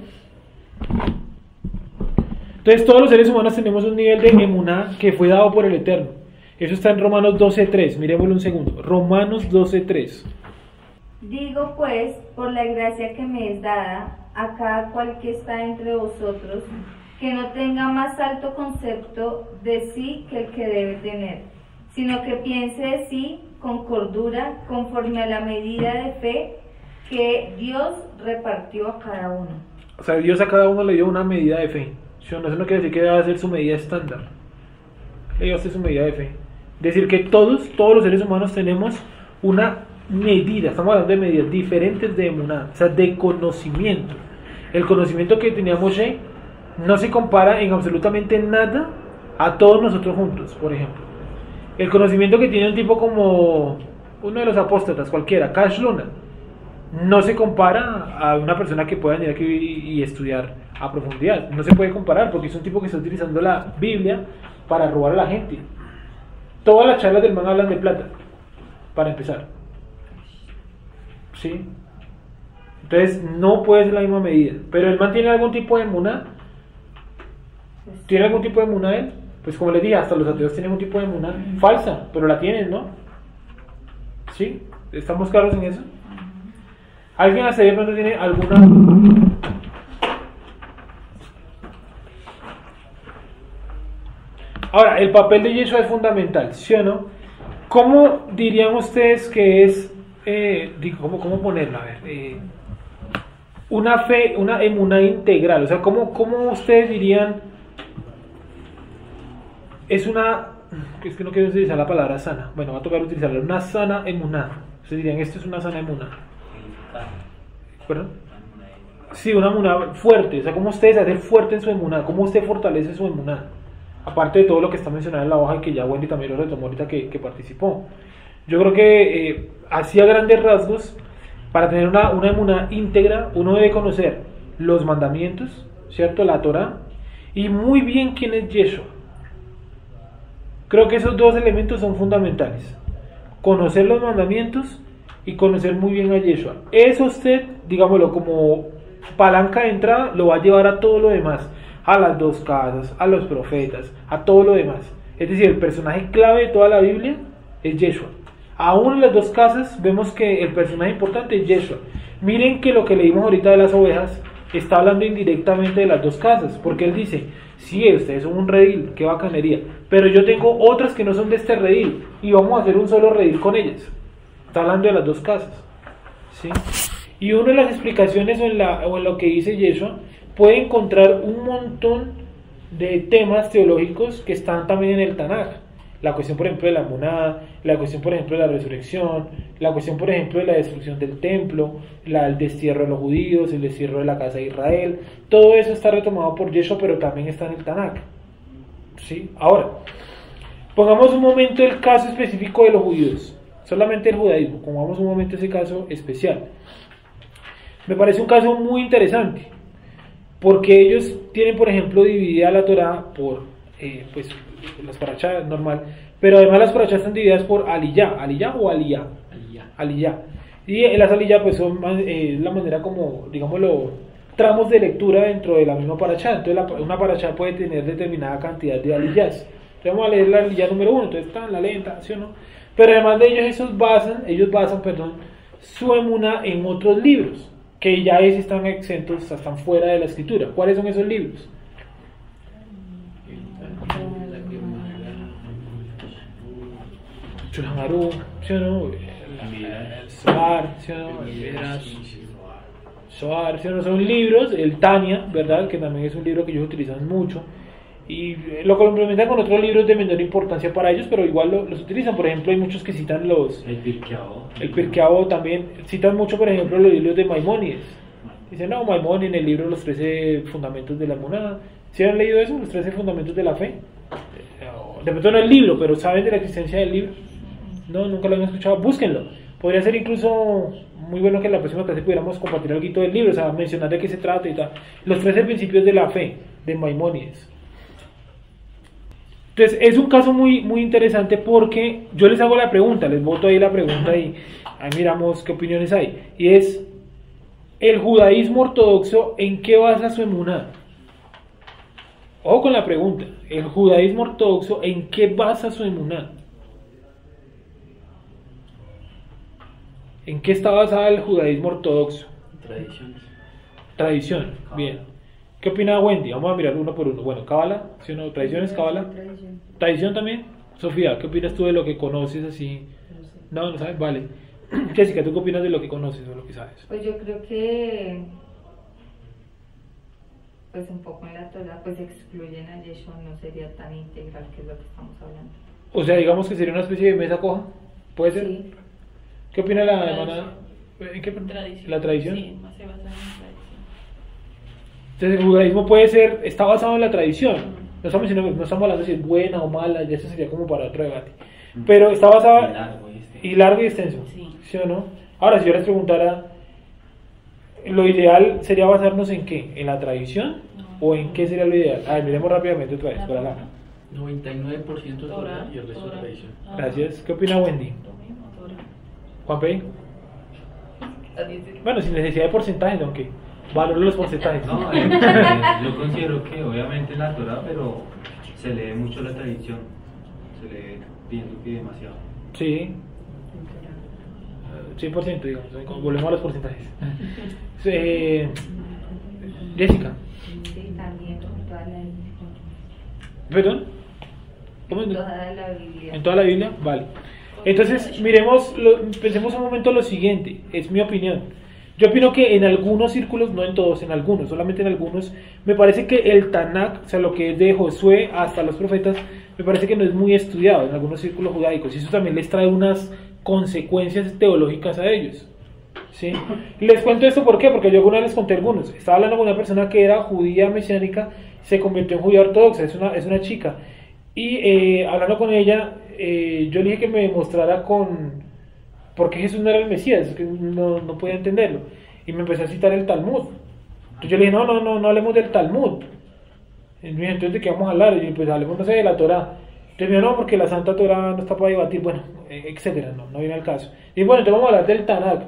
Entonces todos los seres humanos tenemos un nivel de emuná que fue dado por el Eterno. Eso está en Romanos 12:3, miremoslo un segundo. Romanos 12:3. Digo pues, por la gracia que me es dada, a cada cual que está entre vosotros, que no tenga más alto concepto de sí que el que debe tener, sino que piense de sí con cordura, conforme a la medida de fe que Dios repartió a cada uno. O sea, Dios a cada uno le dio una medida de fe. Eso no quiere decir que debe ser su medida estándar. Le dio su medida de fe. Es decir, que todos los seres humanos tenemos una medida, estamos hablando de medidas diferentes de emuná, o sea, de conocimiento. El conocimiento que tenía Moshe no se compara en absolutamente nada a todos nosotros juntos, por ejemplo. El conocimiento que tiene un tipo como uno de los apóstatas, cualquiera, Cash Luna, no se compara a una persona que pueda venir aquí y estudiar a profundidad. No se puede comparar porque es un tipo que está utilizando la Biblia para robar a la gente. Todas las charlas del man hablan de plata, para empezar. ¿Sí? Entonces no puede ser la misma medida. Pero el man tiene algún tipo de emuná. ¿Tiene algún tipo de emuná él? Pues como les dije, hasta los ateos tienen un tipo de emuná falsa, pero la tienen, ¿no? ¿Sí? ¿Estamos claros en eso? ¿Alguien hasta ahí de pronto tiene alguna? Ahora, el papel de Yeshua es fundamental, ¿sí o no? ¿Cómo dirían ustedes que es, cómo ponerlo? A ver, una fe, una emuná integral, o sea, ¿cómo ustedes dirían? Es que no quiero utilizar la palabra sana, bueno, va a tocar utilizarla, una sana emuná. Ustedes dirían, esto es una sana emuná. ¿Perdón? Sí, una emuná fuerte, o sea, ¿cómo ustedes hacen fuerte en su emuná? ¿Cómo usted fortalece su emuná? Aparte de todo lo que está mencionado en la hoja y que ya Wendy también lo retomó ahorita que participó. Yo creo que así a grandes rasgos Para tener una emuná íntegra, uno debe conocer los mandamientos, ¿cierto? La Torá, y muy bien quién es Yeshua. Creo que esos dos elementos son fundamentales. Conocer los mandamientos y conocer muy bien a Yeshua. Eso usted, digámoslo, como palanca de entrada, lo va a llevar a todo lo demás. A las dos casas, a los profetas, a todo lo demás. Es decir, el personaje clave de toda la Biblia es Yeshua. Aún en las dos casas vemos que el personaje importante es Yeshua. Miren que lo que leímos ahorita de las ovejas está hablando indirectamente de las dos casas, porque él dice, sí, ustedes son un redil, qué bacanería, pero yo tengo otras que no son de este redil, y vamos a hacer un solo redil con ellas. Está hablando de las dos casas, ¿sí? Y una de las explicaciones o en lo que dice Yeshua, puede encontrar un montón de temas teológicos que están también en el Tanaj. La cuestión, por ejemplo, de la monada, la cuestión, por ejemplo, de la resurrección, la cuestión, por ejemplo, de la destrucción del templo, el destierro de los judíos, el destierro de la casa de Israel. Todo eso está retomado por Yeshua, pero también está en el Tanaj, ¿sí? Ahora, pongamos un momento el caso específico de los judíos, solamente el judaísmo, pongamos un momento ese caso especial. Me parece un caso muy interesante, porque ellos tienen, por ejemplo, dividida la Torá por, pues, las parachas normal, pero además las parachas están divididas por aliyá o aliyá. Y las aliyá pues son la manera como, digámoslo, tramos de lectura dentro de la misma parachá. Entonces una parachá puede tener determinada cantidad de aliyás. Entonces vamos a leer la aliyá número 1, entonces está en la lenta, ¿sí o no? Pero además de ellos basan su emuná en otros libros, que ya están exentos, están fuera de la escritura. ¿Cuáles son esos libros? Shulchan Aruch, ¿sí o no? El Zohar, ¿sí o no? El Midrash, Zohar, ¿sí o no? Son libros, el Tania, ¿verdad? Que también es un libro que ellos utilizan mucho, y lo complementan con otros libros de menor importancia para ellos, pero igual los utilizan. Por ejemplo, hay muchos que citan el Pirkei Avot también, citan mucho, por ejemplo, los libros de Maimónides. Dicen, no, Maimónides en el libro Los 13 Fundamentos de la Monada. ¿Sí han leído eso? Los 13 Fundamentos de la Fe. De pronto no el libro, pero ¿saben de la existencia del libro? No, nunca lo han escuchado. Búsquenlo. Podría ser incluso muy bueno que en la próxima clase pudiéramos compartir algo del libro, o sea, mencionar de qué se trata y tal. Los 13 Principios de la Fe, de Maimónides. Entonces, es un caso muy, muy interesante, porque yo les hago la pregunta, les boto ahí la pregunta y ahí miramos qué opiniones hay. Y es, ¿el judaísmo ortodoxo en qué basa su emuná? Ojo con la pregunta, ¿el judaísmo ortodoxo en qué basa su emuná? ¿En qué está basada el judaísmo ortodoxo? Tradición, bien. ¿Qué opina Wendy? Vamos a mirar uno por uno. Bueno, Cábala, ¿sí o no? ¿Tradiciones, Cábala? ¿Tradición también? Sofía, ¿qué opinas tú de lo que conoces así? No sabes, vale. Jessica, ¿tú qué opinas de lo que conoces o lo que sabes? Pues yo creo que, pues un poco en la Torah, pues excluyen a Yeshua, no sería tan integral, que es lo que estamos hablando. O sea, digamos que sería una especie de mesa coja, ¿puede ser? Sí. ¿Qué opina la hermana? ¿En qué? Tradición. ¿La tradición? Sí, más se basa en la tradición. Entonces el judaísmo está basado en la tradición. No estamos hablando de si es buena o mala, ya eso sería como para otro debate. Pero está basado y largo y extenso. ¿Sí o no? Ahora, si yo les preguntara, ¿lo ideal sería basarnos en qué? ¿En la tradición? ¿O en qué sería lo ideal? A ver, miremos rápidamente otra vez, para la 99% Torah y el resto Torah. tradición. Gracias. ¿Qué opina Wendy? Lo mismo, Torah. Juanpe. Bueno, sin necesidad de porcentajes, aunque valoro los porcentajes. No, yo considero que obviamente la Torah, pero se lee mucho la tradición. Se lee, pienso que demasiado. Sí. 100%, digamos. Volvemos a los porcentajes. Jessica. Sí, también, toda la Biblia. ¿Perdón? ¿Cómo? Toda la Biblia. ¿En toda la Biblia? Vale. Entonces, pensemos un momento lo siguiente, es mi opinión. Yo opino que en algunos círculos, no en todos, en algunos, solamente en algunos, me parece que el Tanakh, o sea, lo que es de Josué hasta los profetas, me parece que no es muy estudiado en algunos círculos judaicos, y eso también les trae unas consecuencias teológicas a ellos. ¿Sí? Les cuento esto, ¿por qué? Porque yo alguna vez les conté algunos. Estaba hablando con una persona que era judía mesiánica, se convirtió en judía ortodoxa, es una chica, y hablando con ella, yo le dije que me mostrara con ¿por qué Jesús no era el Mesías? Es que no podía entenderlo. Y me empecé a citar el Talmud. Entonces yo le dije, no hablemos del Talmud. Entonces, ¿de qué vamos a hablar? Y pues hablemos, no sé, de la Torah. Entonces me dijo, no, porque la Santa Torah no está para debatir, bueno, etcétera, no viene al caso. Y bueno, entonces vamos a hablar del Tanakh.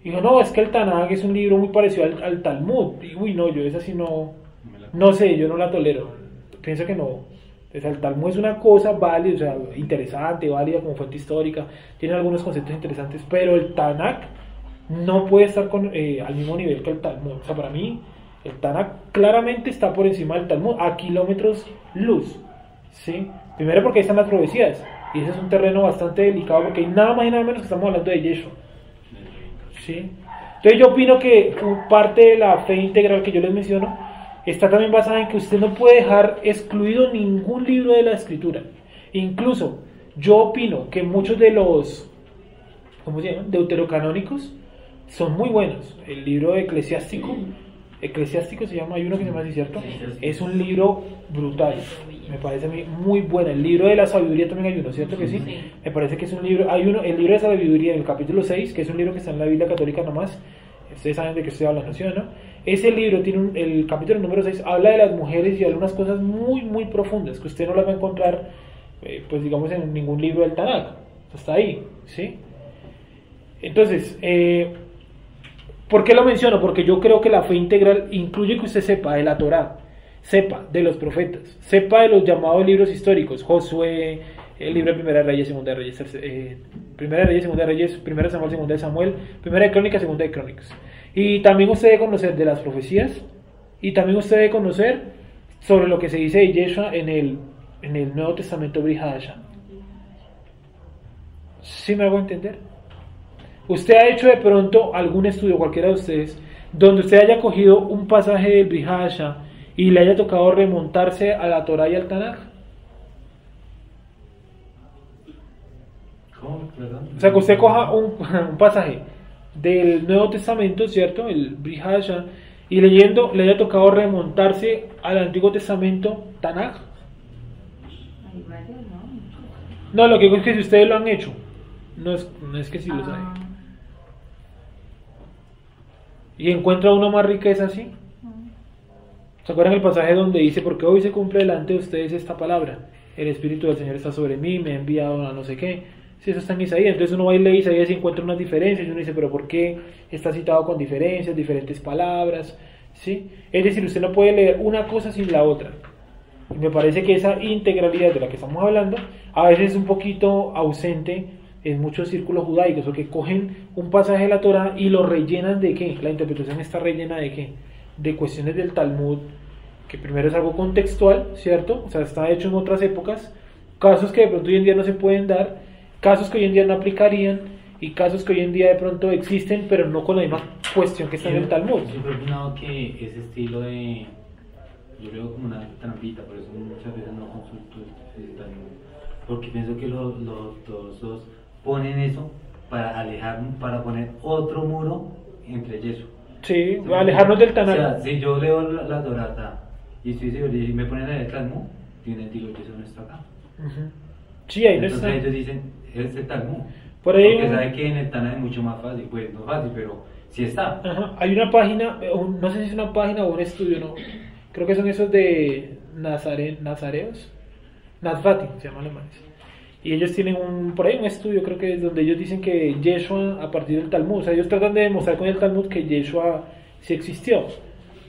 Y dijo, no, es que el Tanakh es un libro muy parecido al Talmud. Y uy, no, yo esa sí no sé, yo no la tolero. Pienso que no. O sea, el Talmud es una cosa válida, o sea, interesante, válida como fuente histórica, tiene algunos conceptos interesantes, pero el Tanakh no puede estar al mismo nivel que el Talmud. O sea, para mí, el Tanakh claramente está por encima del Talmud, a kilómetros luz. ¿Sí? Primero porque ahí están las profecías, y ese es un terreno bastante delicado, porque hay nada más y nada menos que estamos hablando de Yeshua. ¿Sí? Entonces yo opino que parte de la fe integral que yo les menciono está también basada en que usted no puede dejar excluido ningún libro de la Escritura. Incluso yo opino que muchos de los, ¿cómo se llaman?, deuterocanónicos son muy buenos. El libro Eclesiástico se llama, hay uno que se llama así, ¿cierto? Es un libro brutal, me parece a mí muy bueno. El libro de la sabiduría también hay uno, ¿cierto que sí? Me parece que es un libro, el libro de sabiduría en el capítulo 6, que es un libro que está en la Biblia católica nomás. Ustedes saben de qué estoy hablando, ¿sí o no? Ese libro tiene el capítulo número 6 habla de las mujeres y algunas cosas muy muy profundas que usted no las va a encontrar pues digamos en ningún libro del Tanakh. Está ahí, ¿sí? Entonces, ¿por qué lo menciono? Porque yo creo que la fe integral incluye que usted sepa de la Torá, sepa de los profetas, sepa de los llamados libros históricos, Josué, el libro de Primera de Reyes, Segunda de Reyes, Primera de Reyes, Segunda de Reyes, Primera de Samuel, Segunda de Samuel, Primera de Crónicas, Segunda de Crónicas. Y también usted debe conocer de las profecías, y también usted debe conocer sobre lo que se dice de Yeshua en el Nuevo Testamento Brit Hadashah. ¿Sí me hago entender? Usted ha hecho de pronto algún estudio, cualquiera de ustedes, donde usted haya cogido un pasaje del Brit Hadashah y le haya tocado remontarse a la Torah y al Tanakh. ¿Cómo? ¿Perdón? O sea, que usted coja un pasaje del Nuevo Testamento, ¿cierto? El Brit Hadashah, y leyendo le haya tocado remontarse al Antiguo Testamento Tanakh. Hay varios, ¿no? No, lo que digo es que si ustedes lo han hecho, no es que sí lo saben. Y encuentra uno más riqueza así. ¿Se acuerdan el pasaje donde dice, porque hoy se cumple delante de ustedes esta palabra? El Espíritu del Señor está sobre mí, me ha enviado a no sé qué. Si eso está en Isaías, entonces uno va y lee Isaías y encuentra unas diferencias, y uno dice, pero ¿por qué está citado con diferencias, diferentes palabras? ¿Sí? Es decir, usted no puede leer una cosa sin la otra. Y me parece que esa integralidad de la que estamos hablando a veces es un poquito ausente en muchos círculos judaicos, porque cogen un pasaje de la Torah y lo rellenan de ¿qué? La interpretación está rellena de ¿qué? De cuestiones del Talmud, que primero es algo contextual, ¿cierto? O sea, está hecho en otras épocas, casos que de pronto hoy en día no se pueden dar, casos que hoy en día no aplicarían, y casos que hoy en día de pronto existen, pero no con la misma cuestión que está en el Talmud. Yo creo que ese estilo de... Yo veo como una trampita, por eso muchas veces no consulto el Talmud, porque pienso que los dos ponen eso para alejarnos, para poner otro muro entre Yeshua. Sí, alejarnos del Tanakh. O sea, si yo leo la Torah y estoy seguro, y me ponen a leer el Talmud, digo, Yeshua no está acá. Sí, ahí no entonces está. ellos dicen, es el Talmud. Por ahí porque saben que en el Tanakh es mucho más fácil, pues no fácil, pero sí está. Ajá. Hay una página, no sé si es una página o un estudio, no. Creo que son esos de nazareos, Nazvati, se llaman alemanes. Y ellos tienen por ahí un estudio, creo que es donde ellos dicen que Yeshua a partir del Talmud, o sea, ellos tratan de demostrar con el Talmud que Yeshua sí existió,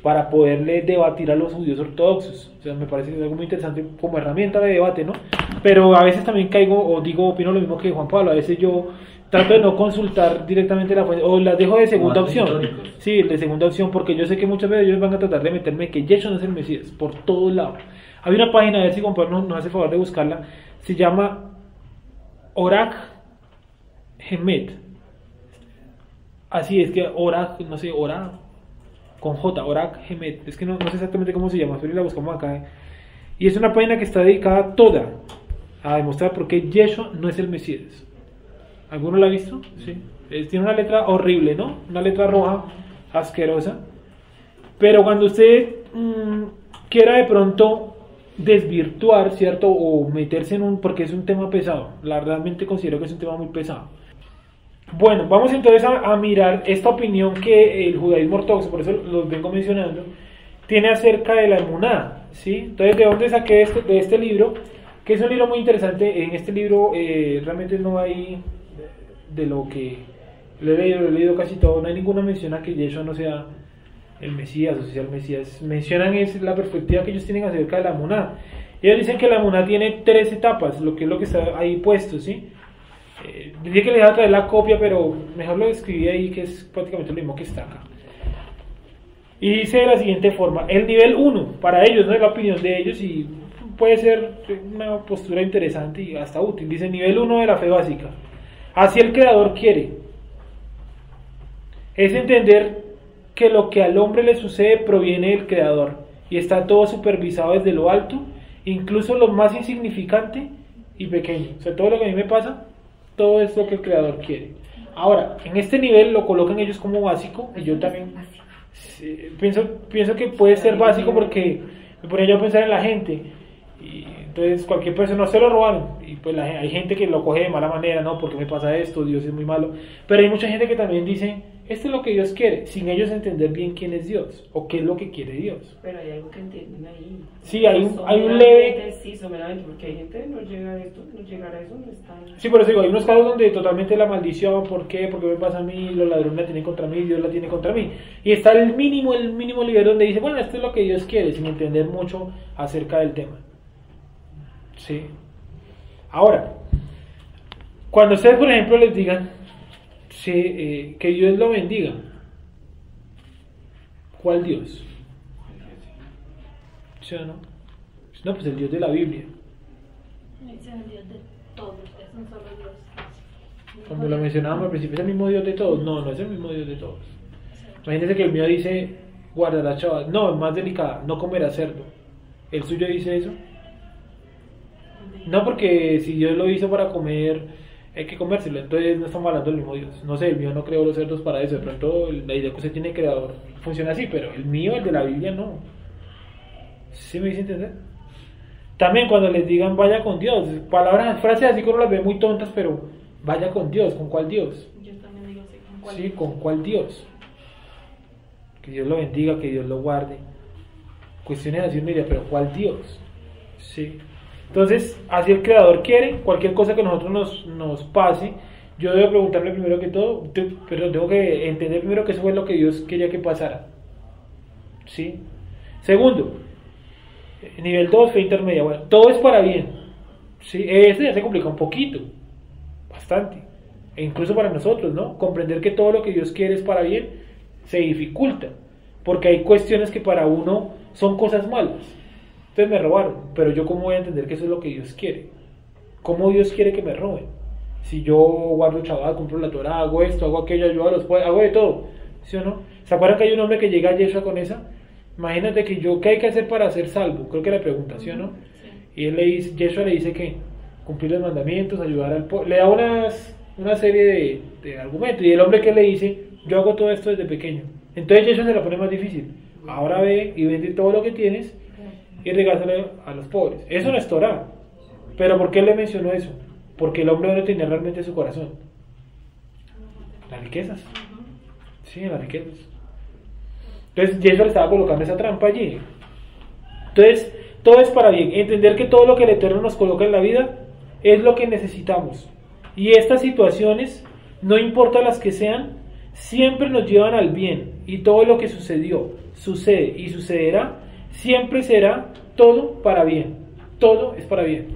para poderle debatir a los judíos ortodoxos. O sea, me parece que es algo muy interesante como herramienta de debate, ¿no? Pero a veces también opino lo mismo que Juan Pablo, a veces yo trato de no consultar directamente la fuente, o las dejo de segunda opción. Sí, de segunda opción, porque yo sé que muchas veces ellos van a tratar de meterme que Yeshua no es el Mesías, por todos lados. Hay una página, a ver si Juan Pablo nos hace favor de buscarla, se llama Orach Hemet. Así es que Orach, no sé, Orach con J, Orach Hemet, es que no sé exactamente cómo se llama, pero la buscamos acá. Y es una página que está dedicada toda a demostrar por qué Yeshua no es el Mesías. ¿Alguno la ha visto? Sí. Tiene una letra horrible, ¿no? Una letra roja, asquerosa. Pero cuando usted quiera de pronto desvirtuar, ¿cierto? O meterse porque es un tema pesado. Realmente considero que es un tema muy pesado. Bueno, vamos entonces a mirar esta opinión que el judaísmo ortodoxo, por eso los vengo mencionando, tiene acerca de la emuná, ¿sí? Entonces, ¿de dónde saqué esto? De este libro, que es un libro muy interesante. En este libro realmente no hay, de lo que lo he leído casi todo, no hay ninguna mención a que Yeshua no sea el Mesías o sea el Mesías. Mencionan es la perspectiva que ellos tienen acerca de la emuná. Ellos dicen que la emuná tiene 3 etapas, lo que es lo que está ahí puesto, ¿sí? Diría que les iba a traer la copia, pero mejor lo escribí ahí, que es prácticamente lo mismo que está acá. Y dice de la siguiente forma: el nivel 1, para ellos, no es la opinión de ellos y puede ser una postura interesante y hasta útil. Dice: nivel 1 de la fe básica. Así el Creador quiere. Es entender que lo que al hombre le sucede proviene del Creador y está todo supervisado desde lo alto, incluso lo más insignificante y pequeño. O sea, todo lo que a mí me pasa, todo es lo que el Creador quiere. Ahora, en este nivel lo colocan ellos como básico, y yo también pienso que puede ser básico, porque me ponía yo a pensar en la gente, y entonces cualquier persona se lo robaron, y pues hay gente que lo coge de mala manera, ¿no? ¿Por qué me pasa esto? Dios es muy malo. Pero hay mucha gente que también dice: esto es lo que Dios quiere, sin ellos entender bien quién es Dios o qué es lo que quiere Dios. Pero hay algo que entienden ahí. Sí, hay un leve... Sí, someramente, porque hay gente que no llega a esto, no llegará a eso, no está... Sí, por eso digo, hay unos casos donde totalmente la maldición, ¿por qué? Porque me pasa a mí, los ladrones la tienen contra mí, Dios la tiene contra mí. Y está el mínimo nivel donde dice: bueno, esto es lo que Dios quiere, sin entender mucho acerca del tema. Sí. Ahora, cuando ustedes, por ejemplo, les digan que Dios lo bendiga, ¿cuál Dios? ¿Sí o no? No, pues el Dios de la Biblia. Es el Dios de todos, es un solo Dios. Como lo mencionábamos al principio, ¿es el mismo Dios de todos? No, no es el mismo Dios de todos. Imagínense que el mío dice: guardará Shabbat. No, es más delicada: no comerá cerdo. ¿El suyo dice eso? No, porque si Dios lo hizo para comer, hay que comérselo. Entonces no estamos hablando del mismo Dios. No sé, el mío no creó los cerdos para eso. De pronto la idea que usted tiene creador funciona así, pero el mío, el de la Biblia, no. ¿Sí me dice entender? También cuando les digan vaya con Dios, palabras, frases así como las ven muy tontas, pero vaya con Dios. ¿Con cuál Dios? Yo también digo así, ¿con cuál? Sí, ¿con cuál Dios? Que Dios lo bendiga, que Dios lo guarde. Cuestiones así uno diría: pero ¿cuál Dios? Sí. Entonces, así el Creador quiere. Cualquier cosa que nosotros nos pase, yo debo preguntarle primero que todo, pero tengo que entender primero que eso fue lo que Dios quería que pasara. ¿Sí? Segundo, nivel 2, fe intermedia. Bueno, todo es para bien. ¿Sí? Este ya se complica un poquito, bastante. E incluso para nosotros, ¿no? Comprender que todo lo que Dios quiere es para bien se dificulta, porque hay cuestiones que para uno son cosas malas. Entonces me robaron, pero yo cómo voy a entender que eso es lo que Dios quiere. ¿Cómo Dios quiere que me roben? Si yo guardo Shabbat, cumplo la Torah, hago esto, hago aquello, ayudo a los pobres, hago de todo, ¿sí o no? ¿Se acuerdan que hay un hombre que llega a Yeshua con esa? Imagínate que ¿qué hay que hacer para ser salvo? Creo que le pregunta, ¿sí o no? Y él le dice, Yeshua le dice que cumplir los mandamientos, ayudar al pobre, le da una serie de argumentos, y el hombre que le dice: yo hago todo esto desde pequeño. Entonces Yeshua se la pone más difícil: ahora ve y vende todo lo que tienes y regálale a los pobres. Eso no es Torah. Pero ¿por qué le mencionó eso? Porque el hombre no tenía realmente su corazón. Las riquezas. Sí, las riquezas. Entonces Yeshua le estaba colocando esa trampa allí. Entonces, todo es para bien. Entender que todo lo que el Eterno nos coloca en la vida es lo que necesitamos. Y estas situaciones, no importa las que sean, siempre nos llevan al bien. Y todo lo que sucedió, sucede y sucederá, siempre será todo para bien. Todo es para bien.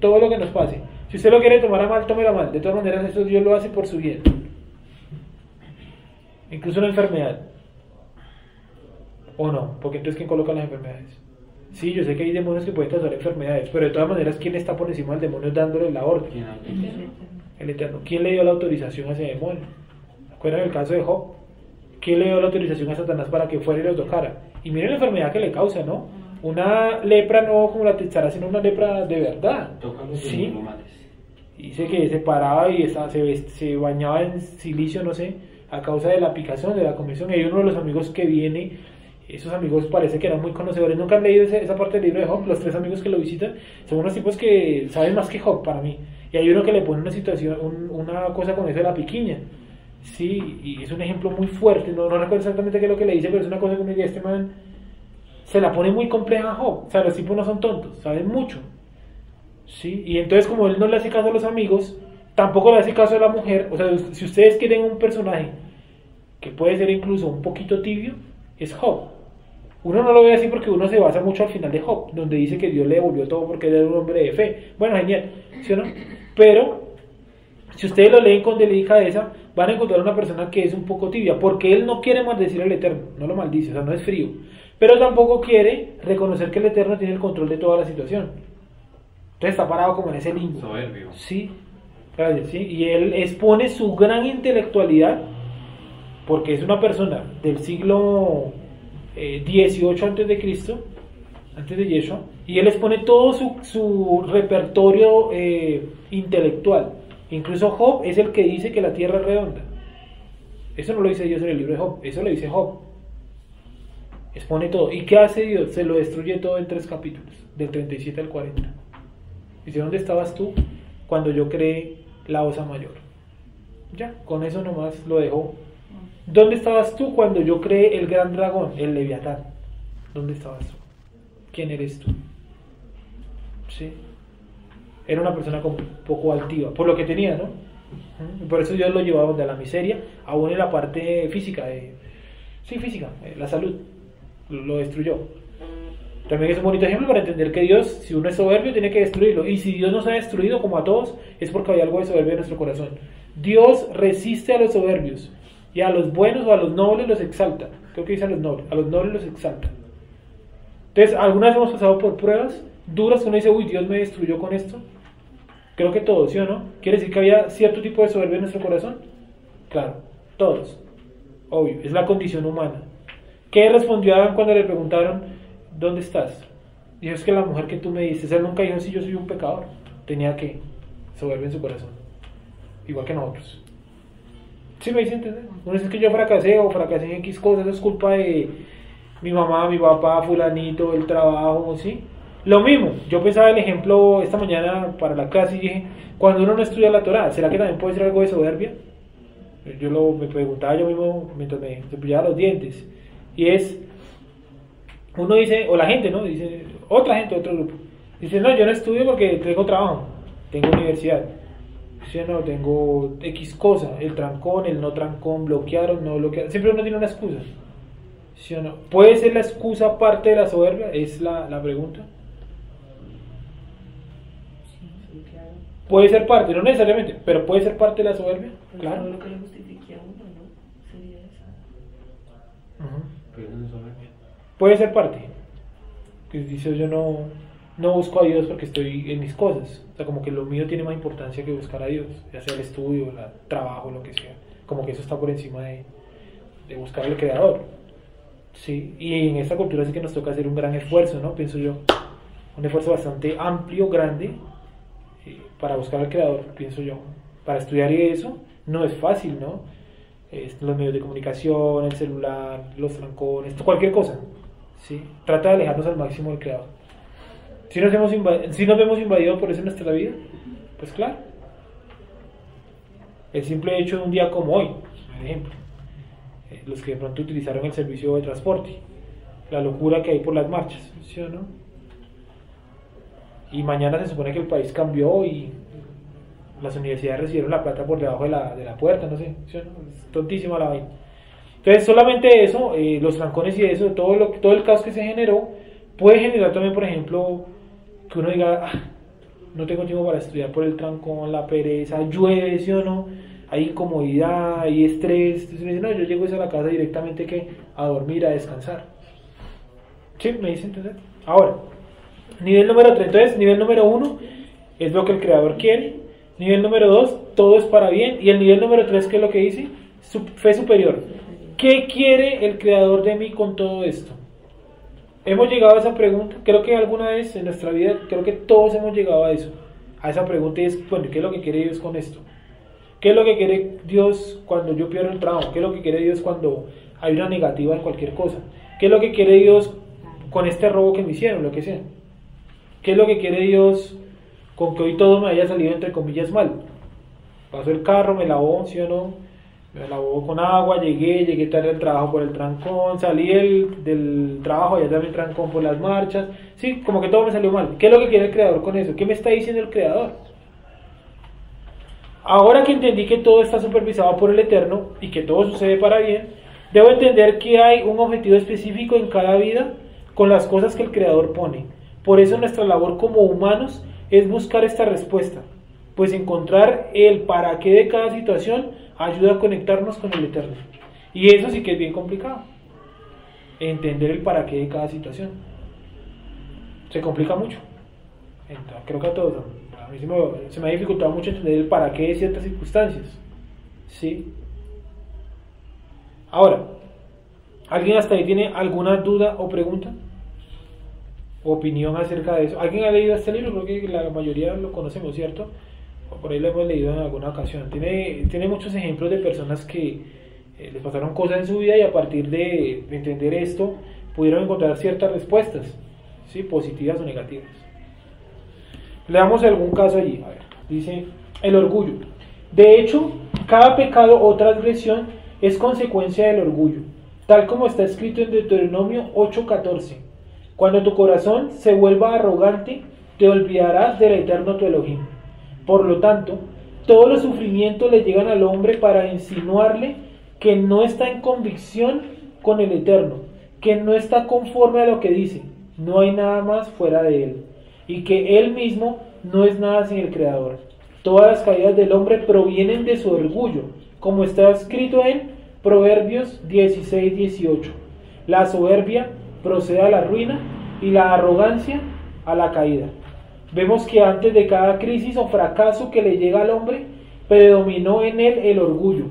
Todo lo que nos pase. Si usted lo quiere tomar a mal, tómelo a mal. De todas maneras, eso Dios lo hace por su bien. Incluso una enfermedad. ¿O no? Porque entonces, ¿quién coloca las enfermedades? Sí, yo sé que hay demonios que pueden causar enfermedades, pero de todas maneras, ¿quién está por encima del demonio dándole la orden? El Eterno. ¿Quién le dio la autorización a ese demonio? ¿Recuerdan el caso de Job? ¿Quién le dio la autorización a Satanás para que fuera y lo tocara? Y miren la enfermedad que le causa, ¿no? Una lepra no como la techara, sino una lepra de verdad. Sí. Dice que se paraba y se bañaba en silicio, no sé, a causa de la picazón, de la comezón. Y hay uno de los amigos que viene, esos amigos parece que eran muy conocedores, nunca han leído esa parte del libro de Job. Los 3 amigos que lo visitan son unos tipos que saben más que Job para mí. Y hay uno que le pone una situación, una cosa con eso de la piquiña. Sí, y es un ejemplo muy fuerte, no recuerdo exactamente qué es lo que le dice, pero es una cosa que uno dice, este man se la pone muy compleja a Job. O sea, los tipos no son tontos, saben mucho. Sí, y entonces como él no le hace caso a los amigos, tampoco le hace caso a la mujer. O sea, si ustedes quieren un personaje que puede ser incluso un poquito tibio, es Job. Uno no lo ve así porque uno se basa mucho al final de Job, donde dice que Dios le devolvió todo porque él era un hombre de fe. Bueno, genial, ¿sí o no? Pero si ustedes lo leen con delicadeza, van a encontrar una persona que es un poco tibia, porque él no quiere maldecir al Eterno, no lo maldice, o sea, no es frío, pero tampoco quiere reconocer que el Eterno tiene el control de toda la situación. Entonces está parado como en ese limbo. Soberbio. Sí, gracias, sí. Y él expone su gran intelectualidad, porque es una persona del siglo 18 antes de Cristo, antes de Yeshua, y él expone todo su repertorio intelectual. Incluso Job es el que dice que la tierra es redonda. Eso no lo dice Dios en el libro de Job, eso lo dice Job. Expone todo. ¿Y qué hace Dios? Se lo destruye todo en 3 capítulos, del 37 al 40. Dice, ¿dónde estabas tú cuando yo creé la osa mayor? Ya, con eso nomás lo dejó. ¿Dónde estabas tú cuando yo creé el gran dragón, el Leviatán? ¿Dónde estabas tú? ¿Quién eres tú? Sí. Era una persona un poco altiva, por lo que tenía, ¿no? Y por eso Dios lo llevaba de la miseria, aún en la parte física, la salud, lo destruyó. También es un bonito ejemplo para entender que Dios, si uno es soberbio, tiene que destruirlo. Y si Dios nos ha destruido, como a todos, es porque hay algo de soberbia en nuestro corazón. Dios resiste a los soberbios, y a los buenos o a los nobles los exalta. Creo que dice a los nobles los exalta. Entonces, algunas hemos pasado por pruebas duras que uno dice, uy, Dios me destruyó con esto. Creo que todos, ¿sí o no? ¿Quiere decir que había cierto tipo de soberbia en nuestro corazón? Claro, todos. Obvio, es la condición humana. ¿Qué respondió Adán cuando le preguntaron, ¿dónde estás? Dijo, es que la mujer que tú me dices, él nunca dijo, sí, yo soy un pecador. Tenía que soberbia en su corazón. Igual que nosotros. ¿Sí me dice entender? No es que yo fracasé o fracasé en X cosas, eso es culpa de mi mamá, mi papá, fulanito, el trabajo, ¿sí? Lo mismo, yo pensaba el ejemplo esta mañana para la clase y dije, cuando uno no estudia la Torá, ¿será que también puede ser algo de soberbia? Me preguntaba yo mismo mientras me cepillaba los dientes. Y es, uno dice, o la gente, ¿no? Dice, otra gente, otro grupo. Dice, no, yo no estudio porque tengo trabajo, tengo universidad. ¿Sí o no? Tengo X cosa, el trancón, el no trancón, bloquearon, no bloquearon. Siempre uno tiene una excusa. ¿Sí o no? ¿Puede ser la excusa parte de la soberbia? Es la pregunta. Puede ser parte, no necesariamente, pero puede ser parte de la soberbia. Pero Claro. lo que le justifique a uno, ¿no? Sería esa. Ujú. Pero eso no es soberbia. Puede ser parte. Que dice yo no busco a Dios porque estoy en mis cosas. O sea, como que lo mío tiene más importancia que buscar a Dios, ya sea el estudio, el trabajo, lo que sea. Como que eso está por encima de buscar al Creador. Sí, y en esta cultura sí que nos toca hacer un gran esfuerzo, ¿no? Pienso yo. Un esfuerzo bastante amplio, grande, para buscar al Creador, pienso yo. Para estudiar y eso no es fácil, ¿no? Los medios de comunicación, el celular, los trancones, cualquier cosa. ¿Sí? Trata de alejarnos al máximo del Creador. Si nos vemos invadidos por eso en nuestra vida, pues claro. El simple hecho de un día como hoy, por ejemplo, los que de pronto utilizaron el servicio de transporte, la locura que hay por las marchas, ¿sí o no? Y mañana se supone que el país cambió y las universidades recibieron la plata por debajo de la puerta, no sé, ¿sí o no? Es tontísima la vaina. Entonces solamente eso, los trancones y eso, todo el caos que se generó, puede generar también, por ejemplo, que uno diga, no tengo tiempo para estudiar por el trancón, la pereza, llueve, ¿sí o no? Hay incomodidad, hay estrés. Entonces uno dice, no, yo llego a la casa directamente a dormir, a descansar. ¿Sí? ¿Me dice entender? Ahora, nivel número 3, entonces, nivel número 1 es lo que el Creador quiere. Nivel número 2, todo es para bien. Y el nivel número 3, ¿qué es lo que dice? Fe superior. ¿Qué quiere el Creador de mí con todo esto? ¿Hemos llegado a esa pregunta? Creo que alguna vez en nuestra vida, creo que todos hemos llegado a eso. A esa pregunta es, bueno, ¿qué es lo que quiere Dios con esto? ¿Qué es lo que quiere Dios cuando yo pierdo el trabajo? ¿Qué es lo que quiere Dios cuando hay una negativa en cualquier cosa? ¿Qué es lo que quiere Dios con este robo que me hicieron, lo que sea? ¿Qué es lo que quiere Dios con que hoy todo me haya salido entre comillas mal. Pasó el carro, me lavó, ¿sí o no? Me lavó con agua, llegué tarde al trabajo por el trancón, salí del trabajo, ya también trancón por las marchas, sí, como que todo me salió mal. ¿Qué es lo que quiere el creador con eso? ¿Qué me está diciendo el creador? Ahora que entendí que todo está supervisado por el Eterno y que todo sucede para bien, debo entender que hay un objetivo específico en cada vida con las cosas que el creador pone. Por eso nuestra labor como humanos es buscar esta respuesta, pues encontrar el para qué de cada situación ayuda a conectarnos con el Eterno. Y eso sí que es bien complicado, entender el para qué de cada situación. Se complica mucho. Entonces, creo que a todos, a mí se me ha dificultado mucho entender el para qué de ciertas circunstancias. ¿Sí? Ahora, ¿alguien hasta ahí tiene alguna duda o pregunta? ¿O opinión acerca de eso? ¿Alguien ha leído este libro? Creo que la mayoría lo conocemos, ¿cierto? O por ahí lo hemos leído en alguna ocasión. Tiene muchos ejemplos de personas que les pasaron cosas en su vida y a partir de entender esto pudieron encontrar ciertas respuestas, ¿sí? Positivas o negativas. Leamos algún caso allí. A ver, dice, el orgullo. De hecho, cada pecado o transgresión es consecuencia del orgullo, tal como está escrito en Deuteronomio 8:14. Cuando tu corazón se vuelva arrogante, te olvidarás del Eterno tu Elohim. Por lo tanto, todos los sufrimientos le llegan al hombre para insinuarle que no está en convicción con el Eterno, que no está conforme a lo que dice, no hay nada más fuera de él, y que él mismo no es nada sin el Creador. Todas las caídas del hombre provienen de su orgullo, como está escrito en Proverbios 16:18. La soberbia procede a la ruina y la arrogancia a la caída. Vemos que antes de cada crisis o fracaso que le llega al hombre, predominó en él el orgullo.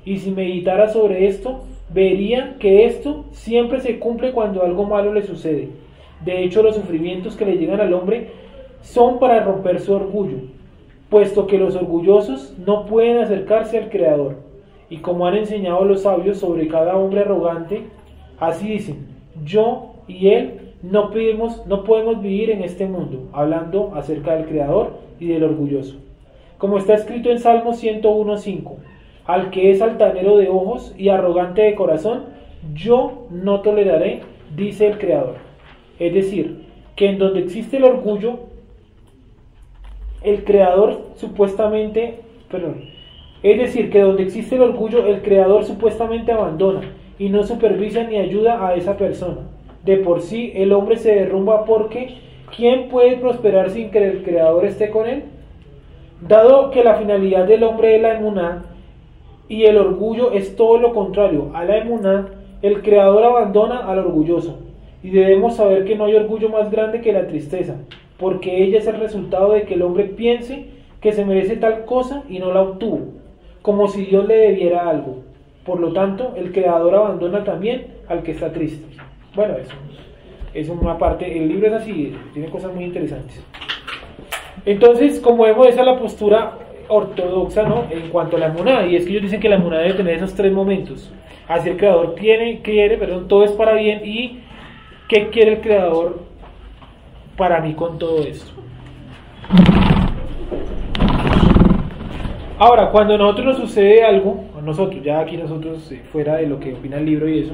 Y si meditara sobre esto, vería que esto siempre se cumple cuando algo malo le sucede. De hecho, los sufrimientos que le llegan al hombre son para romper su orgullo, puesto que los orgullosos no pueden acercarse al Creador. Y como han enseñado los sabios sobre cada hombre arrogante, así dicen, yo y él no podemos vivir en este mundo, hablando acerca del Creador y del orgulloso. Como está escrito en Salmo 101:5, al que es altanero de ojos y arrogante de corazón, yo no toleraré, dice el Creador. Es decir, que en donde existe el orgullo, el Creador supuestamente abandona y no supervisa ni ayuda a esa persona. De por sí el hombre se derrumba porque ¿quién puede prosperar sin que el Creador esté con él? Dado que la finalidad del hombre es la emuná y el orgullo es todo lo contrario a la emuná, el Creador abandona al orgulloso. Y debemos saber que no hay orgullo más grande que la tristeza, porque ella es el resultado de que el hombre piense que se merece tal cosa y no la obtuvo, como si Dios le debiera algo. Por lo tanto, el Creador abandona también al que está triste. Bueno, eso es una parte, el libro es así, tiene cosas muy interesantes. Entonces, como vemos, esa es la postura ortodoxa, ¿no? En cuanto a la emuná, y es que ellos dicen que la emuná debe tener esos tres momentos. Así el Creador quiere, todo es para bien, y ¿qué quiere el Creador para mí con todo esto? Ahora, cuando a nosotros nos sucede algo, nosotros fuera de lo que opina el libro y eso,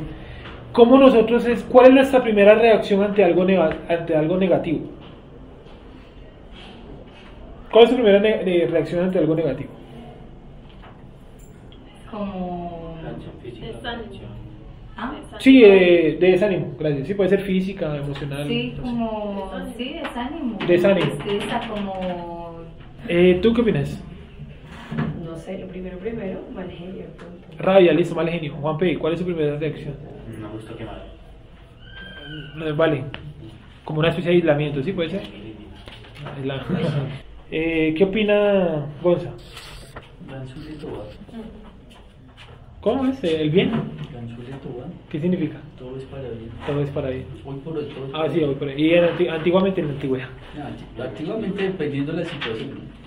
¿cuál es nuestra primera reacción ante algo negativo? ¿Cuál es tu primera reacción ante algo negativo? Como... Desánimo. ¿Ah? Sí, de desánimo, gracias. Sí, puede ser física, emocional. Sí, no sé. como... Sí, desánimo. Desánimo. Tristeza, como... ¿Tú qué opinas? No sé, lo primero, mal genio. Pronto. Rabia, listo, mal genio. Juan P., ¿cuál es su primera reacción? No me gusta quemar. Vale, como una especie de aislamiento, ¿sí puede ser? ¿Qué opina Gonza? ¿Cómo es? ¿El bien? ¿Qué significa? Todo es para bien. Todo es para bien. Hoy por hoy todo es Ah, para sí, bien. hoy por ahí. Y antiguamente en la antigüedad. Activamente dependiendo de la situación, ¿no?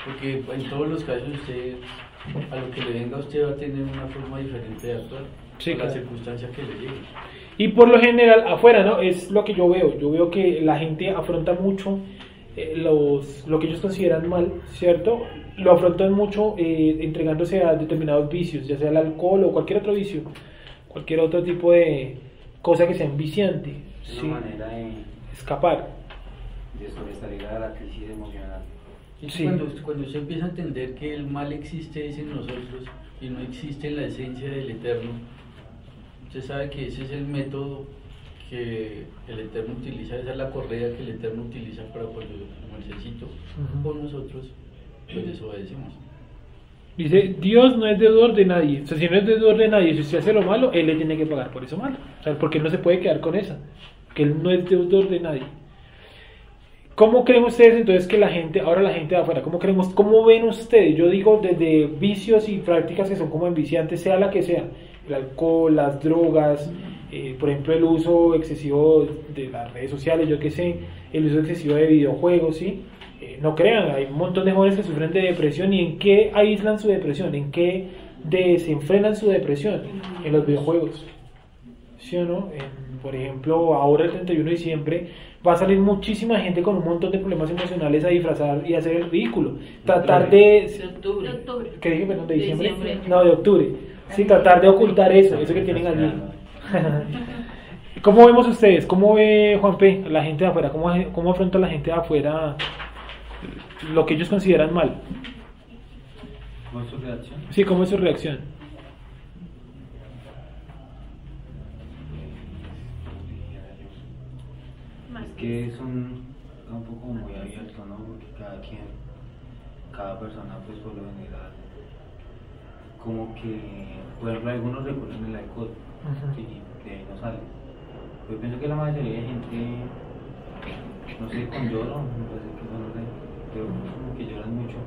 Porque en todos los casos usted, a lo que le venga, usted va a tener una forma diferente de actuar, Sí, por claro. las circunstancias que le lleguen. Y por lo general, afuera, ¿no? Es lo que yo veo. Yo veo que la gente afronta mucho lo que ellos consideran mal, ¿cierto? Lo afrontan mucho entregándose a determinados vicios, ya sea el alcohol o cualquier otro vicio, cualquier otro tipo de cosa que sea enviciante, Es ¿sí? una manera de Escapar. sobresalir a la crisis emocional. Y Sí. cuando usted empieza a entender que el mal existe es en nosotros y no existe en la esencia del Eterno, usted sabe que ese es el método que el Eterno utiliza, esa es la correa que el Eterno utiliza para cuando lo necesito, Ujú. o nosotros pues desobedecemos. Dice, Dios no es deudor de nadie. O sea, si no es deudor de nadie, si usted hace lo malo, Él le tiene que pagar por eso malo. O sea, porque Él no se puede quedar con esa. Que Él no es deudor de nadie. ¿Cómo creen ustedes entonces que la gente, ahora la gente de afuera, cómo ven ustedes? Yo digo desde vicios y prácticas que son como enviciantes, sea la que sea. El alcohol, las drogas, por ejemplo el uso excesivo de las redes sociales, yo qué sé, el uso excesivo de videojuegos, ¿sí? No crean, hay un montón de jóvenes que sufren de depresión. ¿Y en qué aíslan su depresión? ¿En qué desenfrenan su depresión? En los videojuegos, ¿sí o no? Por ejemplo, ahora el 31 de diciembre va a salir muchísima gente con un montón de problemas emocionales a disfrazar y a hacer el ridículo. Tratar de... De octubre. ¿Qué dije? Perdón, ¿de diciembre? Diciembre. No, de octubre. Sí, tratar de ocultar eso que tienen allí. ¿Cómo vemos ustedes? ¿Cómo ve Juan P. la gente de afuera? ¿Cómo afronta la gente de afuera lo que ellos consideran mal? ¿Cuál es su reacción? Sí, ¿cómo es su reacción? Es que es un campo como muy abierto, ¿no? Porque cada persona, pues por lo general, como que, por ejemplo, algunos recurren el alcohol, Ujú. sí, de ahí no sale. Yo pienso que la mayoría de gente, no sé, con lloro, me parece que no sé, pero como que lloran mucho,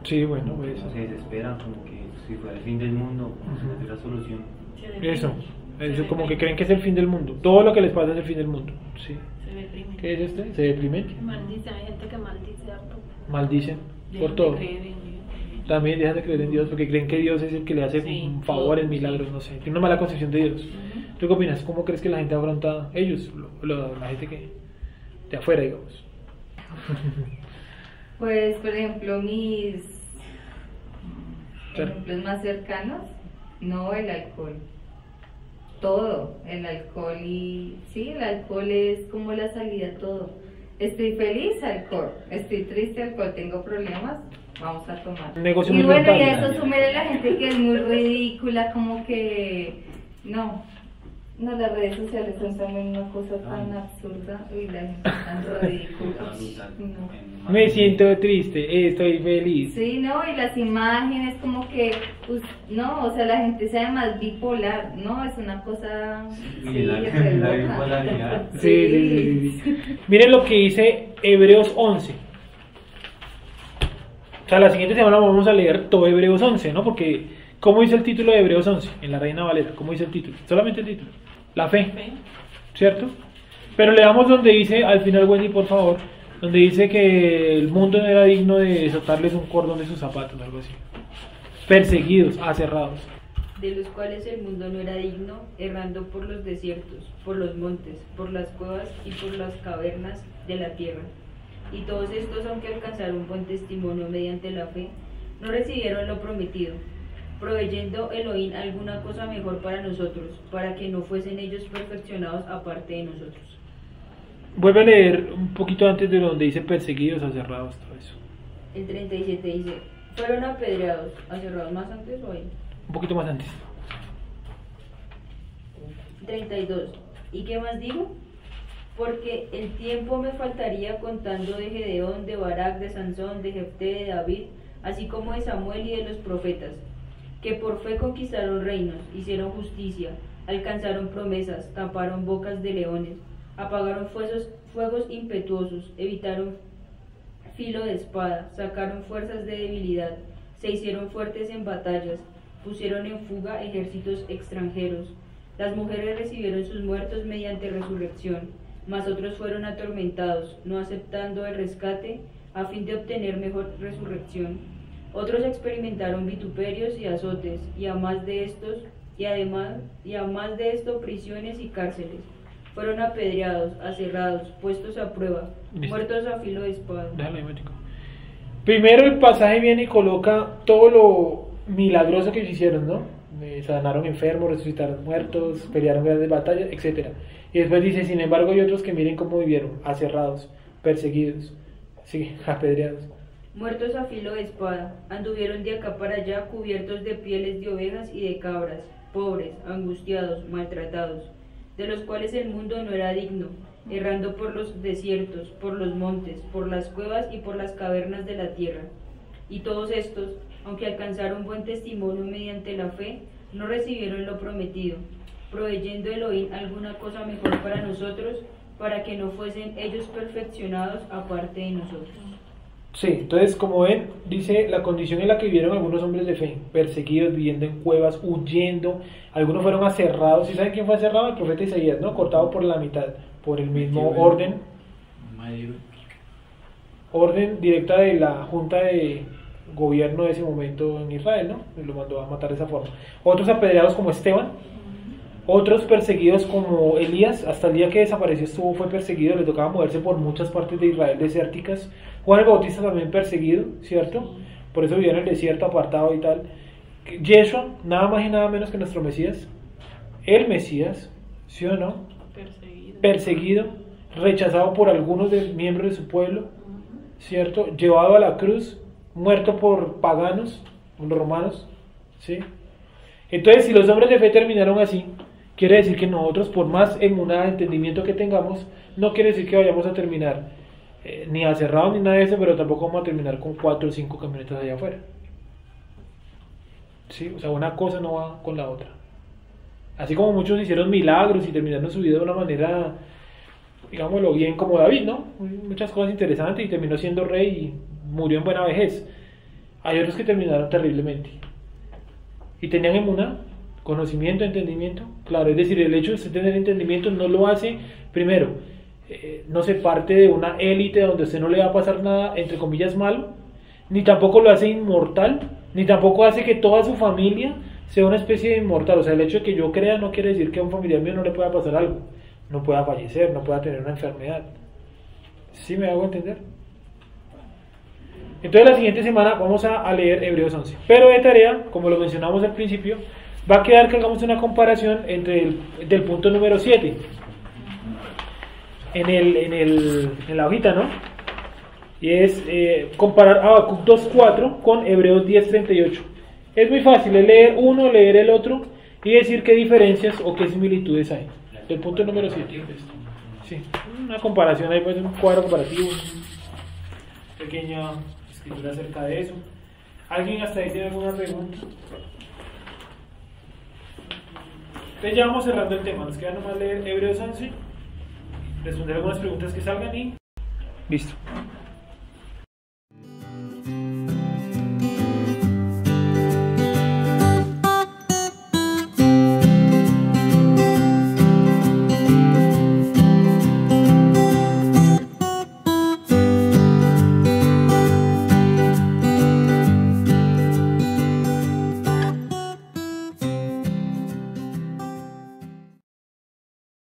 Sí, bueno, como que pues se desesperan, como que si fuera el fin del mundo, como si no tuviera solución. eso como que creen que es el fin del mundo. Todo lo que les pasa es el fin del mundo. Sí. Se deprime. ¿Qué es este? ¿Se deprimen? Maldice, hay gente que maldice harto. Maldicen por Dejan de todo. creer en Dios. También dejan de creer en Dios porque creen que Dios es el que le hace Sí, favores, todo, milagros, sí. no sé. Tiene una mala concepción de Dios. Ujú. ¿Tú qué opinas? ¿Cómo crees que la gente afronta ellos? La gente que de afuera, digamos. Pues, por ejemplo, mis Claro. ejemplos más cercanos, no el alcohol. Todo, el alcohol y... Sí, el alcohol es como la salida a todo. Estoy feliz, alcohol. Estoy triste, alcohol. Tengo problemas, vamos a tomar. Un negocio Y muy bueno, y rentable. a eso súmele la gente que es muy ridícula, como que... No, las redes sociales son también una cosa tan absurda. Uy, la gente tan ridícula. No. Me siento triste, estoy feliz. Sí, no, y las imágenes como que, pues, no, o sea, la gente se más bipolar, ¿no? Es una cosa... Y la re loca. bipolaridad. Sí. Miren lo que dice Hebreos 11. O sea, la siguiente semana vamos a leer todo Hebreos 11, ¿no? Porque, ¿cómo dice el título de Hebreos 11? En la Reina Valera, ¿cómo dice el título? Solamente el título. La fe, Fe. ¿cierto? Pero leamos donde dice, al final, Wendy, por favor, donde dice que el mundo no era digno de desatarles un cordón de sus zapatos, algo así. Perseguidos, aserrados. De los cuales el mundo no era digno, errando por los desiertos, por los montes, por las cuevas y por las cavernas de la tierra. Y todos estos, aunque alcanzaron buen testimonio mediante la fe, no recibieron lo prometido, proveyendo Elohim alguna cosa mejor para nosotros, para que no fuesen ellos perfeccionados aparte de nosotros. Vuelve a leer un poquito antes de donde dice perseguidos, aserrados, todo eso. El 37 dice, fueron apedreados, aserrados más antes o ahí. Un poquito más antes. 32. ¿Y qué más digo? Porque el tiempo me faltaría contando de Gedeón, de Barak, de Sansón, de Jefté, de David, así como de Samuel y de los profetas, que por fe conquistaron reinos, hicieron justicia, alcanzaron promesas, taparon bocas de leones, apagaron fuegos impetuosos, evitaron filo de espada, sacaron fuerzas de debilidad, se hicieron fuertes en batallas, pusieron en fuga ejércitos extranjeros. Las mujeres recibieron sus muertos mediante resurrección, mas otros fueron atormentados, no aceptando el rescate a fin de obtener mejor resurrección. Otros experimentaron vituperios y azotes, y a más de esto prisiones y cárceles. fueron apedreados, aserrados, puestos a prueba, Listo. muertos a filo de espada. Déjalo ahí, médico. Primero el pasaje viene y coloca todo lo milagroso que hicieron, ¿no? Sanaron enfermos, resucitaron muertos, pelearon grandes batallas, etc. Y después dice, sin embargo, hay otros que miren cómo vivieron, aserrados, perseguidos, sí, apedreados. Muertos a filo de espada, anduvieron de acá para allá cubiertos de pieles de ovejas y de cabras, pobres, angustiados, maltratados, de los cuales el mundo no era digno, errando por los desiertos, por los montes, por las cuevas y por las cavernas de la tierra. Y todos estos, aunque alcanzaron buen testimonio mediante la fe, no recibieron lo prometido, proveyendo Elohim alguna cosa mejor para nosotros, para que no fuesen ellos perfeccionados aparte de nosotros. Sí, entonces como ven, dice la condición en la que vivieron algunos hombres de fe, perseguidos, viviendo en cuevas, huyendo, algunos fueron aserrados. ¿Y saben quién fue aserrado? El profeta Isaías, ¿no? Cortado por la mitad, por el mismo orden directa de la junta de gobierno de ese momento en Israel, ¿no? Lo mandó a matar de esa forma. Otros apedreados como Esteban, otros perseguidos como Elías, hasta el día que desapareció fue perseguido, le tocaba moverse por muchas partes de Israel desérticas. Juan el Bautista también perseguido, ¿cierto? Por eso vivía en el desierto, apartado y tal. Yeshua, nada más y nada menos que nuestro Mesías, el Mesías, ¿sí o no? Perseguido, rechazado por algunos miembros de su pueblo, ¿cierto? Llevado a la cruz, muerto por paganos, los romanos, ¿sí? Entonces, si los hombres de fe terminaron así, quiere decir que nosotros, por más entendimiento que tengamos, no quiere decir que vayamos a terminar ni aserrados ni nada de eso, pero tampoco vamos a terminar con 4 o 5 camionetas allá afuera. ¿Sí? O sea, una cosa no va con la otra. Así como muchos hicieron milagros y terminaron su vida de una manera, digámoslo bien, como David, ¿no? Muchas cosas interesantes y terminó siendo rey y murió en buena vejez. Hay otros que terminaron terriblemente. Y tenían emuná, conocimiento, entendimiento. Claro, es decir, el hecho de usted tener entendimiento no lo hace, primero, no se parte de una élite donde a usted no le va a pasar nada, entre comillas, malo, ni tampoco lo hace inmortal, ni tampoco hace que toda su familia sea una especie de inmortal. O sea, el hecho de que yo crea no quiere decir que a un familiar mío no le pueda pasar algo, no pueda fallecer, no pueda tener una enfermedad. ¿Sí me hago entender? Entonces la siguiente semana vamos a leer Hebreos 11. Pero de tarea, como lo mencionamos al principio, va a quedar que hagamos una comparación entre del punto número 7 en la hojita, ¿no? Y es comparar Habacuc 2.4 con Hebreos 10.38. Es muy fácil, es leer uno, leer el otro y decir qué diferencias o qué similitudes hay. Del punto número 7. Sí, una comparación ahí, pues un cuadro comparativo, una pequeña escritura acerca de eso. ¿Alguien hasta ahí tiene alguna pregunta? Entonces ya vamos cerrando el tema, nos queda nomás leer Hebreos 11, responder algunas preguntas que salgan y listo.